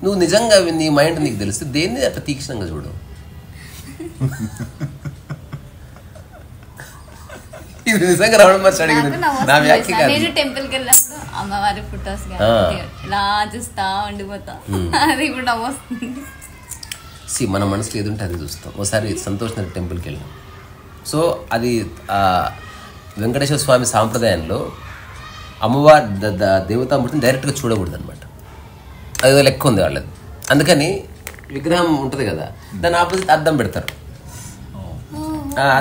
Speaker 1: నువ్వు నిజంగా నీ మైండ్ నీకు తెలిస్తే దేన్ని అట్లా తీక్షణంగా చూడు. ఇది నిజంగా రమణ మహర్షి అడిగింది నా వ్యాఖ్య కాదు.
Speaker 3: నేను టెంపుల్కి వెళ్ళినప్పుడు అమ్మవారి ఫొటోస్ ఇలా చూస్తా ఉండిపోతా, అది ఇప్పుడు నవ్వొస్తుంది.
Speaker 1: మన మనసులో ఏది ఉంటే అది చూస్తాం. ఒకసారి సంతోష్ నగర్ టెంపుల్కి వెళ్ళాం. సో అది వెంకటేశ్వర స్వామి సాంప్రదాయంలో అమ్మవారి దేవతామూర్తిని డైరెక్ట్గా చూడకూడదు అనమాట. అదేదో లెక్క ఉంది వాళ్ళది. అందుకని విగ్రహం ఉంటుంది కదా, దాని ఆపోజిట్ అద్దం పెడతారు.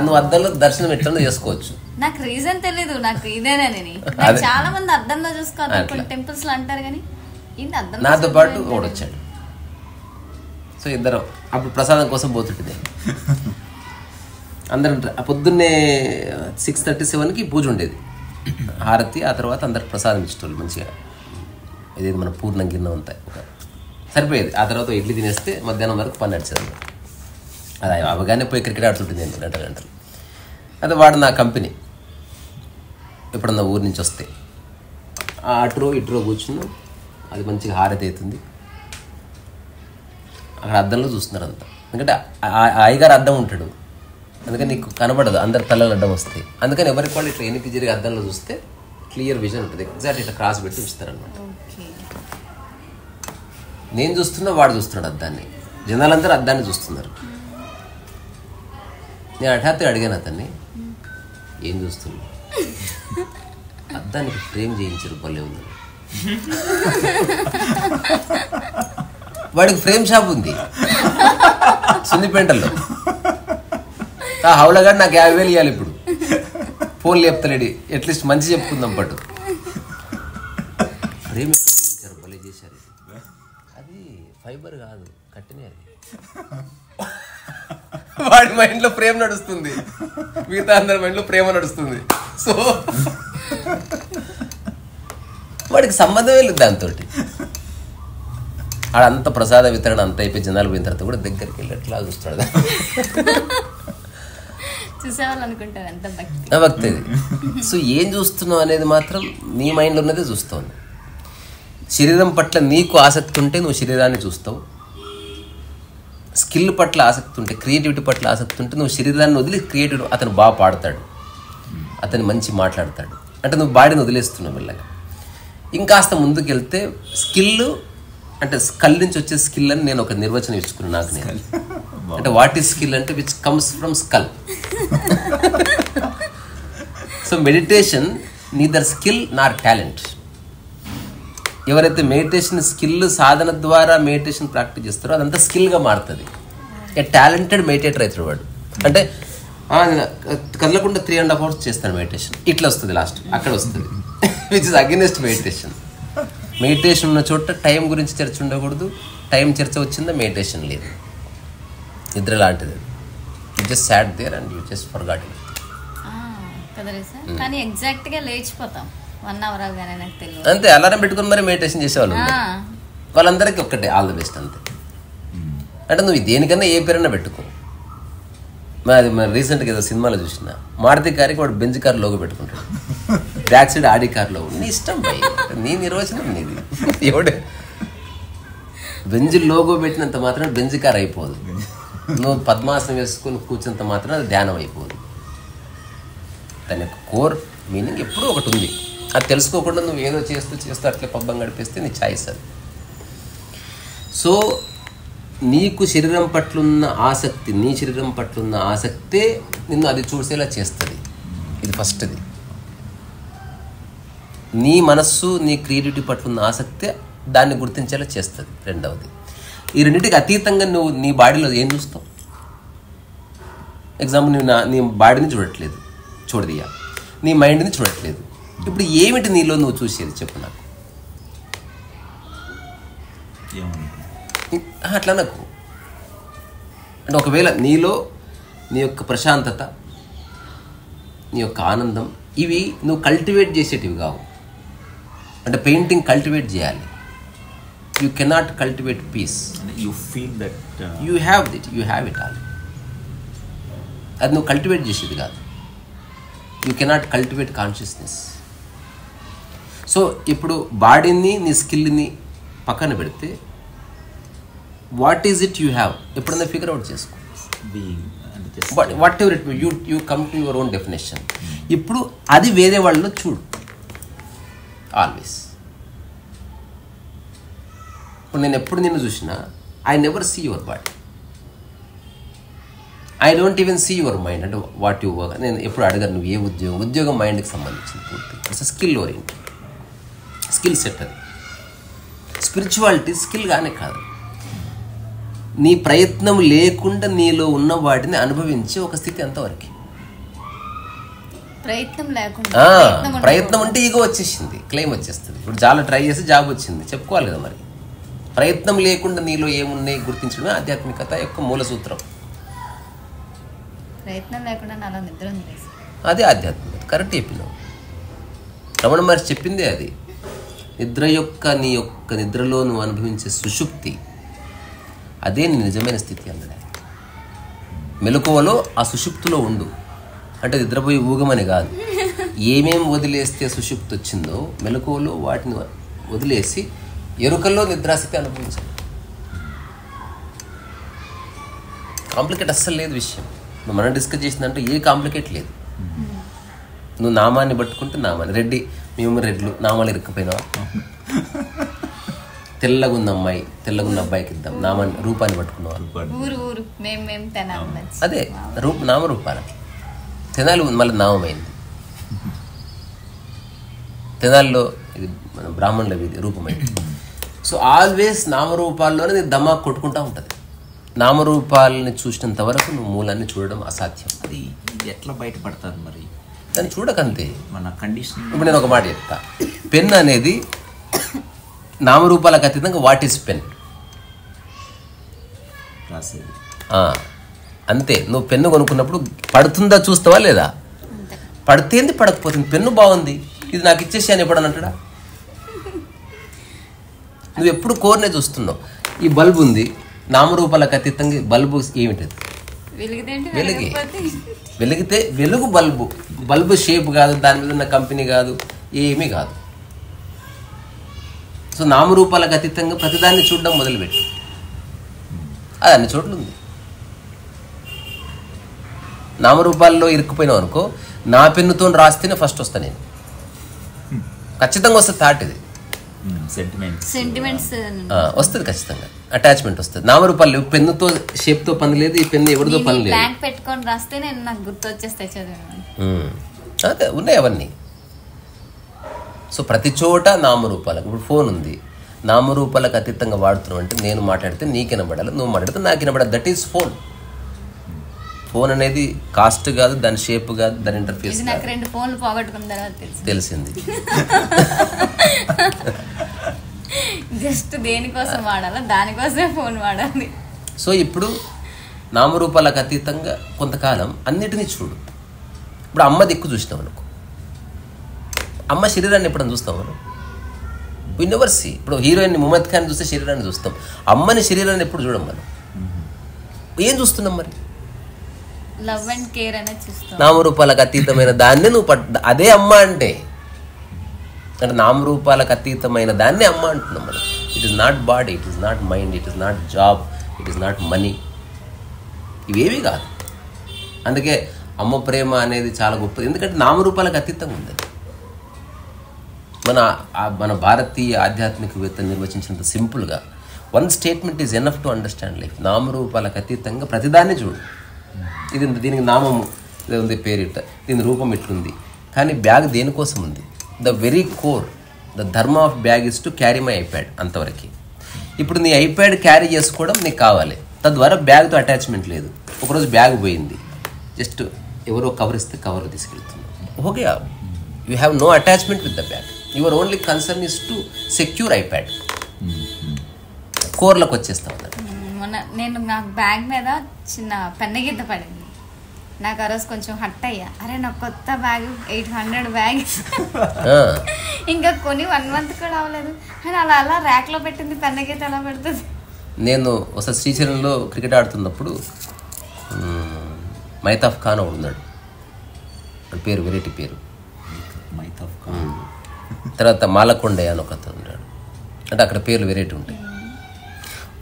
Speaker 1: నువ్వు అద్దంలో దర్శనం ఎట్లా చేసుకోవచ్చు.
Speaker 3: నాకు రీజన్ తెలీదు, నాకు ఇదేనని. చాలా మంది అద్దంలో చూసుకోవాలి టెంపుల్స్ లో అంటారు, కానీ
Speaker 1: నాతో పాటు ఒకడు వచ్చాడు. సో ఇద్దరం అప్పుడు ప్రసాదం కోసం పోతుంటుంది. అందరం పొద్దున్నే 6:37కి పూజ ఉండేది, హారతి. ఆ తర్వాత అందరికి ప్రసాదం ఇచ్చేటోళ్ళు మంచిగా. ఇదేది మన పూర్ణం గిన్నె ఉంటాయి సరిపోయేది. ఆ తర్వాత ఇడ్లీ తినేస్తే మధ్యాహ్నం వరకు పని నడిచేది. అది అవగానే పోయి క్రికెట్ ఆడుతుంటుంది నేను గంటలు. అదే వాడు నా కంపెనీ. ఎప్పుడన్నా ఊరి నుంచి వస్తే అటురో ఇటురో కూర్చున్నాం, అది మంచిగా హారతి అవుతుంది. అక్కడ అద్దంలో చూస్తున్నారు అంతా. ఎందుకంటే అయ్యగారు అద్దం ఉంటాడు, అందుకని నీకు కనబడదు, అందరు తలలు అడ్డం వస్తాయి. అందుకని ఎవరికి వాళ్ళు ఇట్లా వెనక్కి జరిగి అద్దంలో చూస్తే క్లియర్ విజన్ ఉంటుంది. ఎగ్జాక్ట్ ఇట్లా క్రాస్ పెట్టి ఉంచుతారనమాట. నేను చూస్తున్నా, వాడు చూస్తున్నాడు అద్దాన్ని. జనాలందరూ అద్దాన్ని చూస్తున్నారు. నేను హఠాత్తుగా అడిగాను అతన్ని, ఏం చూస్తున్నా? అద్దానికి ఫ్రేమ్ చేయించారు, భలే ఉంది. వాడికి ఫ్రేమ్ షాప్ ఉంది సున్నిపేంటల్లో. హౌలగాడు నాకు 50,000 ఇవ్వాలి ఇప్పుడు. ఫోన్లు చెప్తాడు, అట్లీస్ట్ మంచి చెప్పుకుందాం పట్టు. ఫ్రేమ్ ఎక్కడ చేయించారు, భలే చేశారు. అది ఫైబర్ కాదు, కట్టినే. అది వాడి మైండ్లో ప్రేమ నడుస్తుంది, మిగతా అందరి మైండ్లో ప్రేమ నడుస్తుంది. సో వాడికి సంబంధమే లేదు దాంతో. ఆడంత ప్రసాద వితరణ అంత అయిపోయి జనాలు పోయిన తర్వాత కూడా దగ్గరికి వెళ్ళి ఎట్లా చూస్తాడు. భక్తి. సో ఏం చూస్తున్నావు అనేది మాత్రం నీ మైండ్లో ఉన్నదే చూస్తావు. శరీరం పట్ల నీకు ఆసక్తి ఉంటే నువ్వు శరీరాన్ని చూస్తావు. స్కిల్ పట్ల ఆసక్తి ఉంటే, క్రియేటివిటీ పట్ల ఆసక్తి ఉంటే నువ్వు శరీరాన్ని వదిలి క్రియేటివ్. అతను బాగా పాడతాడు, అతను మంచి మాట్లాడతాడు అంటే నువ్వు బాడీని వదిలేస్తున్నావు మెల్లగా. ఇంకాస్త ముందుకు వెళ్తే స్కిల్ అంటే స్కల్ నుంచి వచ్చే స్కిల్ అని నేను ఒక నిర్వచనం ఇచ్చుకున్నాను నాకు నేను. అంటే వాట్ ఈస్ స్కిల్ అంటే which comes from skull. So meditation neither skill Nar talent. ఎవరైతే మెడిటేషన్ స్కిల్ సాధన ద్వారా మెడిటేషన్ ప్రాక్టీస్ చేస్తారో అదంతా స్కిల్గా మారుతుంది. ఏ టాలెంటెడ్ మెడిటేటర్ అవుతాడు వాడు. అంటే కదలకుండా 3.5 hours చేస్తాను మెడిటేషన్, ఇట్లా వస్తుంది లాస్ట్ అక్కడ వస్తుంది, which is against meditation. Meditation ఉన్న చోట టైం గురించి చర్చ ఉండకూడదు. టైం చర్చ వచ్చిందా మెడిటేషన్ లేదు. నిద్ర లాంటిది. You just sat there and you just forgot it.
Speaker 3: కానీ ఎగ్జాక్ట్ గా లేచిపోతాం 1 hour అవగానే, నాకు తెలియదు.
Speaker 1: అంతే, అలారం పెట్టుకుని మరి మెడిటేషన్ చేసేవాళ్ళు వాళ్ళందరికీ ఒక్కటే ఆల్ ది బెస్ట్ అంతే. అంటే నువ్వు దేనికన్నా ఏ పేరైనా పెట్టుకో. మరి రీసెంట్గా ఏదో సినిమాలో చూసిన మారుతి కారుకి వాడు బెంజ్ కార్ లోగో పెట్టుకుంటాడు, బ్యాక్ సైడ్ ఆడి కార్లో. నీ ఇష్టం భయ్, నీ నిర్వచనం నీది. ఎవడే బెంజ్ లోగో పెట్టినంత మాత్రం బెంజ్ కార్ అయిపోదు. నువ్వు పద్మాసనం వేసుకొని కూర్చున్నంత మాత్రం అది ధ్యానం అయిపోదు. దాని యొక్క కోర్ మీనింగ్ ఎప్పుడూ ఒకటి ఉంది. అది తెలుసుకోకుండా నువ్వు ఏదో చేస్తూ అట్లే పబ్బం గడిపేస్తే నీ ఛాయిస్ అది. సో నీకు శరీరం పట్లున్న ఆసక్తి, నీ శరీరం పట్లున్న ఆసక్తే నిన్ను అది చూసేలా చేస్తుంది. ఇది ఫస్ట్ది. నీ మనస్సు, నీ క్రియేటివిటీ పట్లున్న ఆసక్తే దాన్ని గుర్తించేలా చేస్తుంది. రెండవది, ఈ రెండింటికి అతీతంగా నువ్వు నీ బాడీలో ఏం చూస్తావు? ఎగ్జాంపుల్, నువ్వు నీ బాడీని చూడట్లేదు, చూడదియా, నీ మైండ్ని చూడట్లేదు. ఇప్పుడు ఏమిటి నీలో నువ్వు చూసేది చెప్పు నాకు. అట్లా నాకు అంటే ఒకవేళ నీలో నీ యొక్క ప్రశాంతత, నీ యొక్క ఆనందం, ఇవి నువ్వు కల్టివేట్ చేసేటివి కావు. అంటే పెయింటింగ్ కల్టివేట్ చేయాలి. You cannot cultivate peace.
Speaker 2: You feel that
Speaker 1: you have it all. అది నువ్వు కల్టివేట్ చేసేది కాదు. You cannot cultivate consciousness. So ఇప్పుడు బాడీని, నీ స్కిల్ని పక్కన పెడితే what is it you have ఎప్పుడన్నా ఫిగర్ అవుట్ చేసుకో.
Speaker 2: being and just
Speaker 1: whatever it you come to your own definition. ఇప్పుడు అది వేరే వాళ్ళలో చూడు ఆల్వేస్. ఇప్పుడు నేను ఎప్పుడు నిన్ను చూసినా I never see your body, I don't even see your mind. అంటే వాట్ యు వర్క్ నేను ఎప్పుడు అడగను. నువ్వు ఏ ఉద్యోగం మైండ్కి సంబంధించింది పూర్తి. It's skill oriented, skill set. అది స్పిరిచువాలిటీ స్కిల్ గానే కాదు, నీ ప్రయత్నం లేకుండా నీలో ఉన్న వాటిని అనుభవించే ఒక స్థితి అంతవరకు. ప్రయత్నం అంటే ఈగో వచ్చేసింది, క్లెయిమ్ వచ్చేస్తుంది. ఇప్పుడు చాలా ట్రై చేసి జాబ్ వచ్చింది, చెప్పుకోవాలి కదా. మరి ప్రయత్నం లేకుండా నీలో ఏమున్నాయి గుర్తించడమే ఆధ్యాత్మికత యొక్క మూల సూత్రం.
Speaker 3: ప్రయత్నం లేకుండా నాలో నిద్ర ఉంది.
Speaker 1: అదే ఆధ్యాత్మికత. కరెక్ట్ చెప్పినావు. రమణ మహర్షి చెప్పిందే అది. నిద్ర యొక్క నీ యొక్క నిద్రలో నువ్వు అనుభవించే సుషుప్తి, అదే నీ నిజమైన స్థితి అన్నది. మెలకువలో ఆ సుషుప్తిలో ఉండు. అంటే నిద్రపోయి ఊగమని కాదు. ఏమేం వదిలేస్తే సుషుప్తి వచ్చిందో మెలకువలో వాటిని వదిలేసి ఎరుకల్లో నిద్రాస్థితి అనుభవించాలి. కాంప్లికేట్ అస్సలు లేదు విషయం. నువ్వు మనం డిస్కస్ చేసిందంటే ఏ కాంప్లికేట్ లేదు. నువ్వు నామాన్ని పట్టుకుంటే నామాన్ని, రెడ్డి మేము రెడ్లు నామాలు ఇరుక్కుపోయినావా? తెల్లగున్న అమ్మాయి తెల్లగున్న అబ్బాయికి ఇద్దాం నామాన్ని, రూపాన్ని పట్టుకున్నావా? అదే నామరూపాలు. తెనాలి మళ్ళీ నామమైంది. తెనాలిలో ఇది మన బ్రాహ్మణుల వీధి రూపమైంది. సో ఆల్వేస్ నామరూపాల్లోనే నీ దమాక్ కొట్టుకుంటా ఉంటుంది. నామరూపాలని చూసినంత వరకు నువ్వు మూలాన్ని చూడడం అసాధ్యం.
Speaker 2: అది ఎట్లా బయటపడతారు మరి?
Speaker 1: దాన్ని చూడకంతే.
Speaker 2: మన కండిషన్.
Speaker 1: ఇప్పుడు నేను ఒక మాట చెప్తా. పెన్ అనేది నామరూపాలకు అతీతంగా వాట్ ఈస్ పెన్
Speaker 2: రాసేది
Speaker 1: అంతే. నువ్వు పెన్ను కొనుక్కున్నప్పుడు పడుతుందా చూస్తావా లేదా? పడితేంది పడకపోతుంది. పెన్ను బాగుంది ఇది నాకు ఇచ్చేసి అని ఎప్పుడని అంటాడా? నువ్వు ఎప్పుడు కోరినే చూస్తున్నావు. ఈ బల్బు ఉంది, నామరూపాలకు అతీతంగా బల్బు ఏమిటది? వెలిగితే వెలుగు బల్బు. బల్బు షేప్ కాదు, దాని మీద ఉన్న కంపెనీ కాదు, ఏమీ కాదు. సో నామరూపాలకు అతీతంగా ప్రతిదాన్ని చూడడం మొదలుపెట్టి అది అన్ని చోట్ల ఉంది. నామరూపాల్లో ఇరుక్కుపోయినావు అనుకో, నా పెన్నుతో రాస్తేనే ఫస్ట్ వస్తా నేను, ఖచ్చితంగా వస్తుంది. థాట్ ఇది
Speaker 3: సెంటిమెంట్స్
Speaker 1: వస్తుంది ఖచ్చితంగా, అటాచ్మెంట్ వస్తుంది. నామరూపాలు పెన్నుతో షేప్తో పని లేదు, ఈ పెన్ను ఎవరితో పని లేదు.
Speaker 3: పెట్టుకొని రాస్తే నేను నాకు గుర్తు వచ్చేస్తాయి చదివాను.
Speaker 1: అదే ఉన్నాయి అవన్నీ. సో ప్రతి చోట నామరూపాలకు. ఇప్పుడు ఫోన్ ఉంది, నామరూపాలకు అతీతంగా వాడుతున్నావు అంటే నేను మాట్లాడితే నీకు వినబడాలి, నువ్వు మాట్లాడితే నాకు వినబడాలి. That is phone. ఫోన్ అనేది కాస్ట్ కాదు, దాని షేప్ కాదు, దాని ఇంటర్ఫేస్ కాదు.
Speaker 3: నాకు 2 ఫోన్లు పోగొట్టుకున్న తర్వాత
Speaker 1: తెలిసింది.
Speaker 3: జస్ట్ దేనికోసం వాడాలా, దానికోసమే ఫోన్ వాడాలి.
Speaker 1: సో ఇప్పుడు నామరూపాలకు అతీతంగా కొంతకాలం అన్నిటినీ చూడు. ఇప్పుడు అమ్మ దిక్కు చూసినావు అనుకో, అమ్మ శరీరాన్ని ఎప్పుడైనా చూస్తావు మనం? We never see. ఇప్పుడు హీరోయిన్ ముమ్మద్ ఖాన్ చూస్తే శరీరాన్ని చూస్తాం, అమ్మని శరీరాన్ని ఎప్పుడు చూడం మనం. ఏం చూస్తున్నాం మరి?
Speaker 3: లవ్ అండ్ కేర్ అనేది చూస్తాం.
Speaker 1: నామరూపాలకు అతీతమైన దాన్ని నువ్వు అదే అమ్మ అంటే నామరూపాలకు అతీతమైన దాన్ని అమ్మ అంటున్నాం మనం. It is not body, it is not mind, it is not job, it is not money. ఇవేవి కాదు. అందుకే అమ్మ ప్రేమ అనేది చాలా గొప్పది, ఎందుకంటే నామరూపాలకు అతీతంగా ఉంది. మన భారతీయ ఆధ్యాత్మికవేత్త నిర్వచించినంత సింపుల్గా one statement is enough to understand life. నామరూపాలకు అతీతంగా ప్రతిదాన్ని చూడు. దీనికి నామము ఇది ఉంది, పేరిట, దీని రూపం ఇట్లుంది, కానీ బ్యాగ్ దేనికోసం ఉంది? ద వెరీ కోర్, ద ధర్మ of bag is to carry my iPad, అంతవరకు. ఇప్పుడు నీ ఐప్యాడ్ క్యారీ చేసుకోవడం నీకు కావాలి, తద్వారా బ్యాగ్తో అటాచ్మెంట్ లేదు. ఒకరోజు బ్యాగ్ పోయింది, జస్ట్ ఎవరో కవర్ ఇస్తే కవర్ తీసుకెళ్తుంది, okay, you have no attachment with the bag. Your only concern is to secure iPad. కోర్లకు వచ్చేస్తా ఉన్నారు.
Speaker 3: నేను నాకు బ్యాగ్ మీద చిన్న పెన్నగీత పడింది. నాకు ఆ రోజు కొంచెం హట్ అయ్యా, అరే నాకు కొత్త బ్యాగ్ 800 బ్యాగ్ ఇంకా కొని 1 month కూడా అవ్వలేదు అని అలా అలా ర్యాక్లో పెట్టింది, పెన్నగైతే అలా పెడుతుంది.
Speaker 1: నేను ఒకసారి శ్రీశైలంలో క్రికెట్ ఆడుతున్నప్పుడు మైతాఫ్ ఖాన్ ఒకడు ఉన్నాడు, పేరు వెరైటీ పేరు.
Speaker 2: మైతాఫ్ ఖాన్.
Speaker 1: తర్వాత మాలకొండయ్య అని ఒక అతను ఉన్నాడు, అంటే అక్కడ పేర్లు వెరైటీ ఉంటాయి.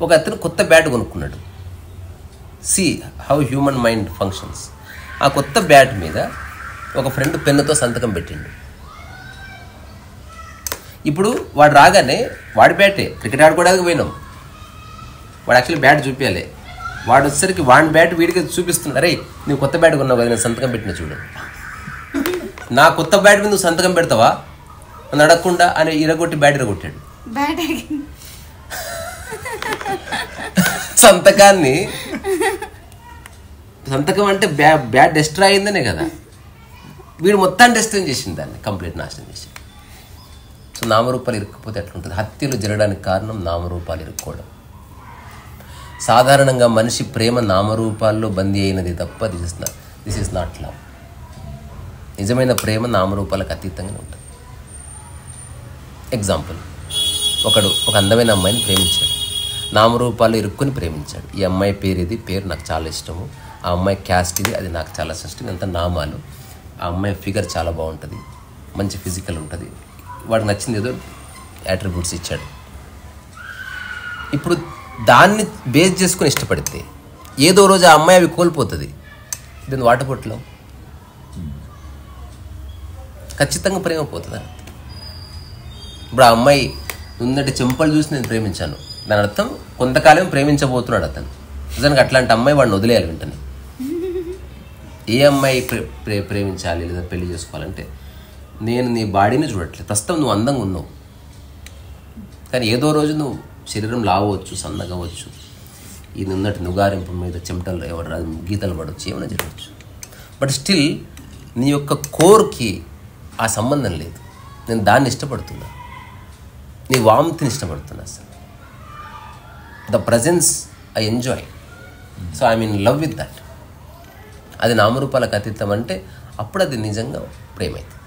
Speaker 1: ఒక అతను కొత్త బ్యాట్ కొనుక్కున్నాడు. See how human mind functions. ఆ కొత్త బ్యాట్ మీద ఒక ఫ్రెండ్ పెన్నుతో సంతకం పెట్టిండు. ఇప్పుడు వాడు రాగానే వాడి బ్యాటే క్రికెట్ ఆడుకోవడానికి పోయినాం, వాడు యాక్చువల్లీ బ్యాట్ చూపించాలి. వాడు వచ్చేసరికి వాడి బ్యాట్ వీడికి చూపిస్తున్నాడు, అరే నువ్వు కొత్త బ్యాట్ కొన్నావు కదా, నేను సంతకం పెట్టిన చూడు, నా కొత్త బ్యాట్ మీద నువ్వు సంతకం పెడతావా అని అడగకుండా అని ఇరగొట్టి బ్యాట్ ఇరగొట్టాడు. సంతకం అంటే బ్యాట్ డెస్ట్రాయ్ అయిందనే కదా, వీడు మొత్తాన్ని డెస్ట్రాయ్ చేసింది, దాన్ని కంప్లీట్ నాశనం చేసింది. సో నామరూపాలు ఇరుక్కుపోతే ఎట్లుంటుంది? హత్యలు జరగడానికి కారణం నామరూపాలు ఇరుక్కోవడం. సాధారణంగా మనిషి ప్రేమ నామరూపాల్లో బందీ అయినది తప్ప దిస్ ఇస్ నాట్ లవ్. నిజమైన ప్రేమ నామరూపాలకు అతీతంగానే ఉంటుంది. ఎగ్జాంపుల్, ఒక అందమైన అమ్మాయిని ప్రేమించాడు, నామరూపాలు ఇరుక్కుని ప్రేమించాడు. ఈ అమ్మాయి పేరు ఇది, పేరు నాకు చాలా ఇష్టము, ఆ అమ్మాయి క్యాస్ట్ ఇది, అది నాకు చాలా ఇష్టం, అంత నామాలు. ఆ అమ్మాయి ఫిగర్ చాలా బాగుంటుంది, మంచి ఫిజికల్ ఉంటుంది, వాడికి నచ్చింది ఏదో యాట్రిబ్యూట్స్ ఇచ్చాడు. ఇప్పుడు దాన్ని బేస్ చేసుకుని ఇష్టపడితే ఏదో రోజు ఆ అమ్మాయి అవి కోల్పోతుంది, దీన్ని వాటపొట్లో ఖచ్చితంగా ప్రేమ పోతుందా? ఇప్పుడు ఆ అమ్మాయి ఉన్నట్టు చెంపలు చూసి నేను ప్రేమించాను, దాని అర్థం కొంతకాలం ప్రేమించబోతున్నాడు అతను. నిజానికి అట్లాంటి అమ్మాయి వాడిని వదిలేయాలి వెంటనే. ఏ అమ్మాయి ప్రేమించాలి లేదా పెళ్లి చేసుకోవాలంటే, నేను నీ బాడీని చూడట్లేదు, ప్రస్తుతం నువ్వు అందంగా ఉన్నావు, కానీ ఏదో రోజు నువ్వు శరీరం లావచ్చు, సన్నగవచ్చు, ఇది ఉన్నట్టు నుగారింపు మీద చెమటలు ఎవరు గీతలు పడవచ్చు, ఏమైనా జరగవచ్చు. బట్ స్టిల్ నీ యొక్క కోర్కి ఆ సంబంధం లేదు. నేను దాన్ని ఇష్టపడుతున్నా, నీ వామ్తిని ఇష్టపడుతున్నా. అసలు the presence I enjoy, so I mean love with that. అది నామరూపాలకు అతీతం అంటే అప్పుడు అది నిజంగా ప్రేమ అవుతుంది.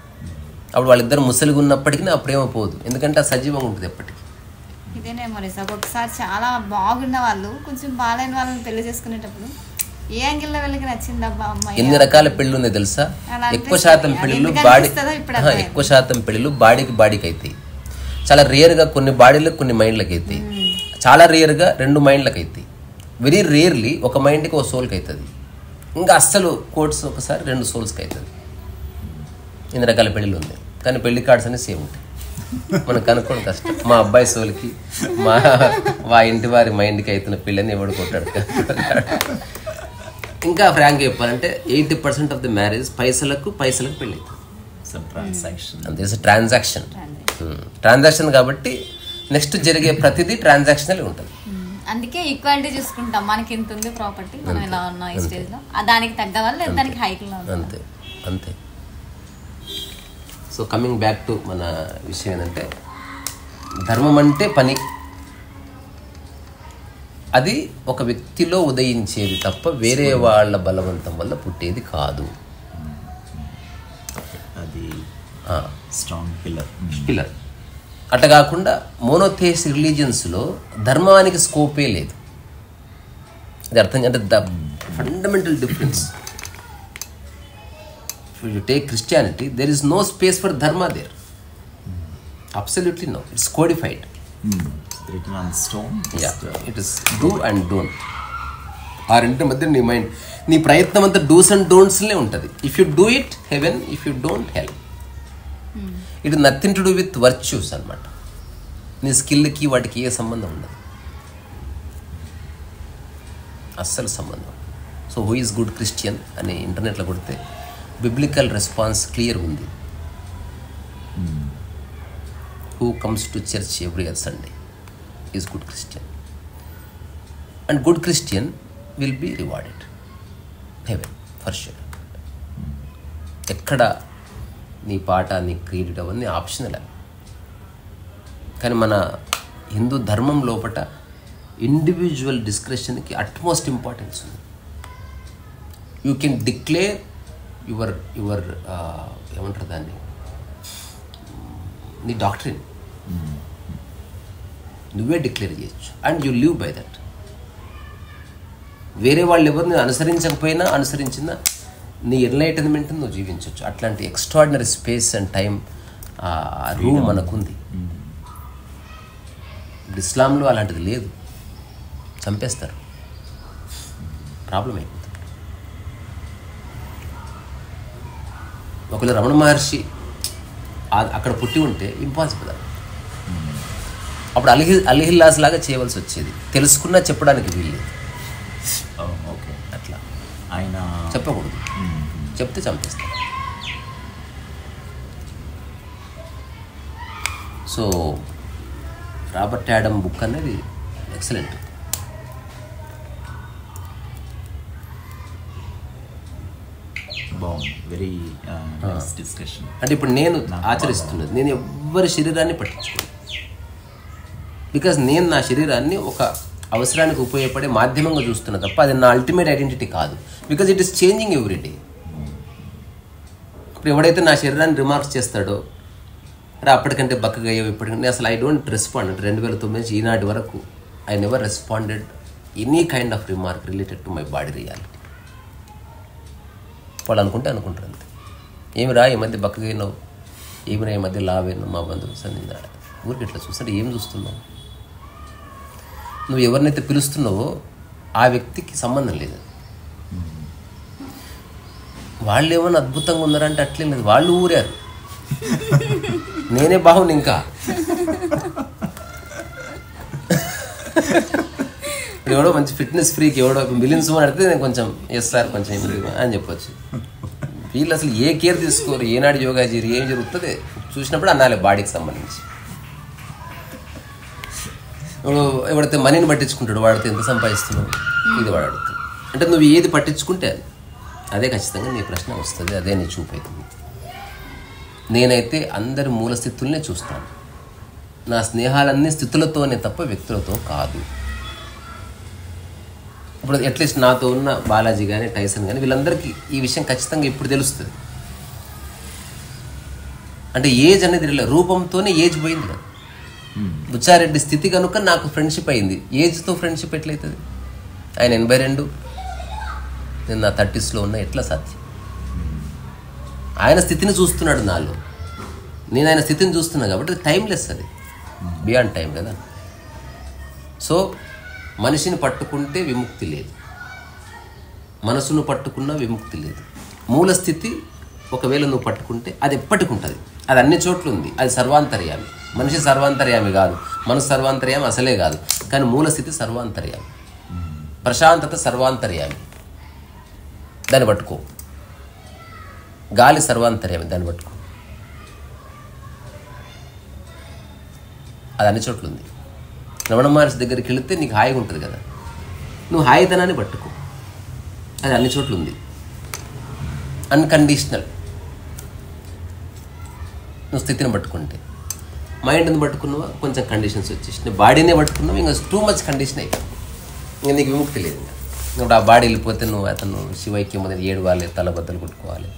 Speaker 1: అప్పుడు వాళ్ళిద్దరు ముసలిగా ఉన్నప్పటికీ ఆ ప్రేమ పోదు, ఎందుకంటే అది సజీవంగా ఉంటుంది ఎప్పటికీ.
Speaker 3: ఇదేనేమో సార్, ఒకసారి చాలా బాగున్న వాళ్ళు కొంచెం బాగాలేని వాళ్ళని పెళ్లి చేసుకునేటప్పుడు ఏ యాంగిల్లో వెళ్ళకి నచ్చిందబ్బా అమ్మాయి.
Speaker 1: ఎన్ని రకాల పెళ్ళి ఉన్నాయి తెలుసా? ఎక్కువ శాతం పెళ్ళిళ్ళు బాడీకి అవుతాయి, చాలా రేర్గా కొన్ని బాడీలకు కొన్ని మైండ్లకు అవుతాయి, చాలా రేర్గా 2 మైండ్లకు అవుతాయి, వెరీ రేర్లీ ఒక మైండ్కి ఒక సోల్కి అవుతుంది, ఇంకా అస్సలు కోర్ట్స్ ఒకసారి 2 సోల్స్కి అవుతుంది. ఎన్ని రకాల పెళ్ళిళ్ళు ఉన్నాయి, కానీ పెళ్లి కార్డ్స్ అన్నీ సేమ్ ఉంటాయి. మనకు కనుక్కోవడం కష్టం. మా అబ్బాయి సోల్కి మా ఇంటి వారి మైండ్కి అవుతున్న పెళ్ళని ఎవడు కొట్టాడు. ఇంకా ఫ్రాంక్ చెప్పాలంటే 80% ఆఫ్ ది మ్యారేజ్ పైసలకు పెళ్ళి అవుతుంది. ట్రాన్సాక్షన్ కాబట్టి నెక్స్ట్ జరిగే ప్రతిదీ ట్రాన్సాక్షనల్ ఉంటుంది.
Speaker 3: అందుకే ఈక్వాలిటీ చూసుకుంటాం, మనకి ఇంత ఉంది ప్రాపర్టీ, మనం ఇలా ఉన్నాం ఈ స్టేజ్లో, దానికి తగ్గ వాళ్ళు దానికి హైక్లో
Speaker 1: అంతే. సో కమింగ్ బ్యాక్ టు మన విషయం ఏంటంటే, ధర్మం అంటే పని, అది ఒక వ్యక్తిలో ఉదయించేది తప్ప వేరే వాళ్ళ బలవంతం వల్ల పుట్టేది కాదు.
Speaker 2: అది స్ట్రాంగ్
Speaker 1: పిల్లర్. అట్లా కాకుండా మోనోథియిస్టిక్ రిలీజియన్స్లో ధర్మానికి స్కోపే లేదు. అది అర్థం అంటే the fundamental difference. If you take Christianity, there is no space for dharma there. Absolutely no. It's codified.
Speaker 2: Written on stone.
Speaker 1: Yeah. It is do and don't. ఆ రెండింటి మధ్య నీ మైండ్, నీ ప్రయత్నం అంతా డూస్ అండ్ డోంట్స్లే ఉంటుంది. If you do it heaven, if you don't hell. It nothing to do with virtues అనమాట. నీ స్కిల్కి వాటికి ఏ సంబంధం ఉండదు, అస్సలు సంబంధం. So who is good Christian అని ఇంటర్నెట్లో కొడితే బిబ్లికల్ రెస్పాన్స్ క్లియర్ ఉంది. Who comes to church every other Sunday is good Christian. And good Christian will be rewarded heaven for sure. ఎక్కడ నీ పాట, నీ క్రెడిట్ అవన్నీ ఆప్షనల్. కానీ మన హిందూ ధర్మం లోపల ఇండివిజువల్ డిస్క్రిప్షన్కి అట్మోస్ట్ ఇంపార్టెన్స్ ఉంది. యూ కెన్ డిక్లేర్ యువర్ ఏమంటారు దాన్ని, నీ డాక్టరీన్ నువ్వే డిక్లేర్ చేయొచ్చు. And you live by that. వేరే వాళ్ళు ఎవరిని అనుసరించకపోయినా అనుసరించిన నీ ఎన్లైటన్మెంట్ నువ్వు జీవించవచ్చు. అట్లాంటి extraordinary space and time room మనకుంది. ఇప్పుడు ఇస్లాంలో అలాంటిది లేదు, చంపేస్తారు, ప్రాబ్లం అయిపోతుంది. ఒకవేళ రమణ మహర్షి అక్కడ పుట్టి ఉంటే ఇంపాసిబుల్. అప్పుడు అల్హిల్లాస్ లాగా చేయవలసి వచ్చేది, తెలుసుకున్నా చెప్పడానికి వీల్లేదు.
Speaker 2: ఓకే, అట్లా ఆయన
Speaker 1: చెప్పకూడదు, చెప్తే చంపేస్తారు. సో రాబర్ట్ యాడమ్ బుక్ అనేది ఎక్సలెంట్.
Speaker 2: బాగుంది, వెరీ నైస్ డిస్కషన్.
Speaker 1: అంటే ఇప్పుడు నేను ఆచరిస్తున్నది, నేను ఎవ్వరి శరీరాన్ని పట్టించుకోను. బికాజ్ నేను నా శరీరాన్ని ఒక అవసరానికి ఉపయోగపడే మాధ్యమంగా చూస్తున్నా తప్ప అది నా అల్టిమేట్ ఐడెంటిటీ కాదు. Because it is changing every day. ఇప్పుడు ఎవడైతే నా శరీరాన్ని రిమార్క్స్ చేస్తాడో, రా అప్పటికంటే బక్కగా అయ్యో ఇప్పటికంటే, అసలు ఐ డోంట్ రెస్పాండ్. అంటే 2009 నుంచి ఈనాటి వరకు I never responded any kind of remark related to my body reality. వాళ్ళు అనుకుంటే అనుకుంటారు అంతే. ఏమిరా ఈ మధ్య బక్కగా అయినావు, ఏమిరా ఈ మధ్య లావైనావు, మా బంధువులు సందిందాడు ఊరికి ఇట్లా చూస్తుంటే ఏం చూస్తున్నావు? నువ్వు ఎవరినైతే పిలుస్తున్నావో ఆ వ్యక్తికి సంబంధం లేదు. వాళ్ళు ఏమన్నా అద్భుతంగా ఉన్నారంటే అట్లే లేదు, వాళ్ళు ఊరారు, నేనే బాగుంది. ఇంకా ఎవడో మంచి ఫిట్నెస్ ఫ్రీకి ఎవడో మిలియన్స్ అని అడిగితే నేను కొంచెం ఎస్ సార్ కొంచెం అని చెప్పొచ్చు. వీళ్ళు అసలు ఏ కేర్ తీసుకోరు, ఏనాడు యోగా చేయరు, ఏం జరుగుతుంది చూసినప్పుడు అన్నాలి బాడీకి సంబంధించి. ఎవడైతే మనీని పట్టించుకుంటాడు, వాడితే ఎంత సంపాదిస్తున్నావు ఇది వాడు అడుగుతాడు. అంటే నువ్వు ఏది పట్టించుకుంటే అదే ఖచ్చితంగా నీ ప్రశ్న వస్తుంది, అదే నీ చూపు అవుతుంది. నేనైతే అందరి మూల స్థితుల్నే చూస్తాను. నా స్నేహాలన్నీ స్థితులతోనే తప్ప వ్యక్తులతో కాదు. ఇప్పుడు అట్లీస్ట్ నాతో ఉన్న బాలాజీ కానీ టైసన్ కానీ వీళ్ళందరికీ ఈ విషయం ఖచ్చితంగా ఇప్పుడు తెలుస్తుంది. అంటే ఏజ్ అనేది రూపంతోనే ఏజ్ పోయింది కదా. బుచ్చారెడ్డి స్థితి కనుక నాకు ఫ్రెండ్షిప్ అయింది. ఏజ్తో ఫ్రెండ్షిప్ ఎట్లయితుంది? ఆయన 82, నేను నా 30sలో ఉన్నా, ఎట్లా సాధ్యం? ఆయన స్థితిని చూస్తున్నాడు నాలో, నేను ఆయన స్థితిని చూస్తున్నా కాబట్టి టైమ్లెస్, అది బియాండ్ టైం కదా. సో మనిషిని పట్టుకుంటే విముక్తి లేదు, మనసును పట్టుకున్నా విముక్తి లేదు. మూల స్థితి ఒకవేళ నువ్వు పట్టుకుంటే అది ఎప్పటికి ఉంటుంది, అది అన్ని చోట్ల ఉంది, అది సర్వాంతర్యామి. మనిషి సర్వాంతర్యామి కాదు, మనసు సర్వాంతర్యామి అసలే కాదు, కానీ మూల స్థితి సర్వాంతర్యామి. ప్రశాంతత సర్వాంతర్యామి, దాన్ని పట్టుకో. గాలి సర్వాంతర్యామి, దాన్ని పట్టుకో. అది అన్ని చోట్ల ఉంది. రమణ మహర్షి దగ్గరికి వెళితే నీకు హాయిగా ఉంటుంది కదా, నువ్వు హాయితనాన్ని పట్టుకో, అది అన్ని చోట్ల ఉంది. అన్కండిషనల్ నువ్వు స్థితిని పట్టుకుంటే. మైండ్ని పట్టుకున్నావా కొంచెం కండిషన్స్ వచ్చేసినాయి, బాడీనే పట్టుకున్నావు ఇంకా టూ మచ్ కండిషన్ అయిపోయింది, ఇంకా నీకు విముక్తి లేదు. ఇప్పుడు ఆ బాడీ వెళ్ళిపోతే నువ్వు అతను శివైక్యం మొదలు ఏడవాలి, తల బద్దలు కొట్టుకోవాలి,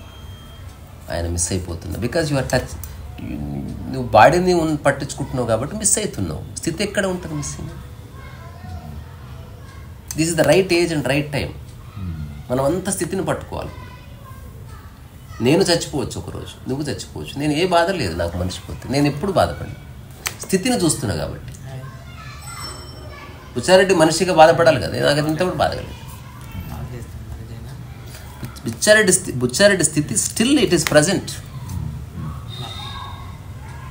Speaker 1: ఆయన మిస్ అయిపోతున్నావు. బికాజ్ యు ఆర్ టచ్, నువ్వు బాడీని పట్టించుకుంటున్నావు కాబట్టి మిస్ అవుతున్నావు. స్థితి ఎక్కడ ఉంటుంది missing? This is the right age and right time. మనం అంత స్థితిని పట్టుకోవాలి. నేను చచ్చిపోవచ్చు ఒకరోజు, నువ్వు చచ్చిపోవచ్చు, నేను ఏ బాధ లేదు నాకు మనిషిపోతే, నేను ఎప్పుడు బాధపడి స్థితిని చూస్తున్నా కాబట్టి. బుచ్చారెడ్డి మనిషిగా బాధపడాలి కదా, నాకు ఇంతప్పుడు బాధ కలిగింది. బుచ్చారెడ్డి స్థితి స్టిల్ ఇట్ ఈస్ ప్రజెంట్,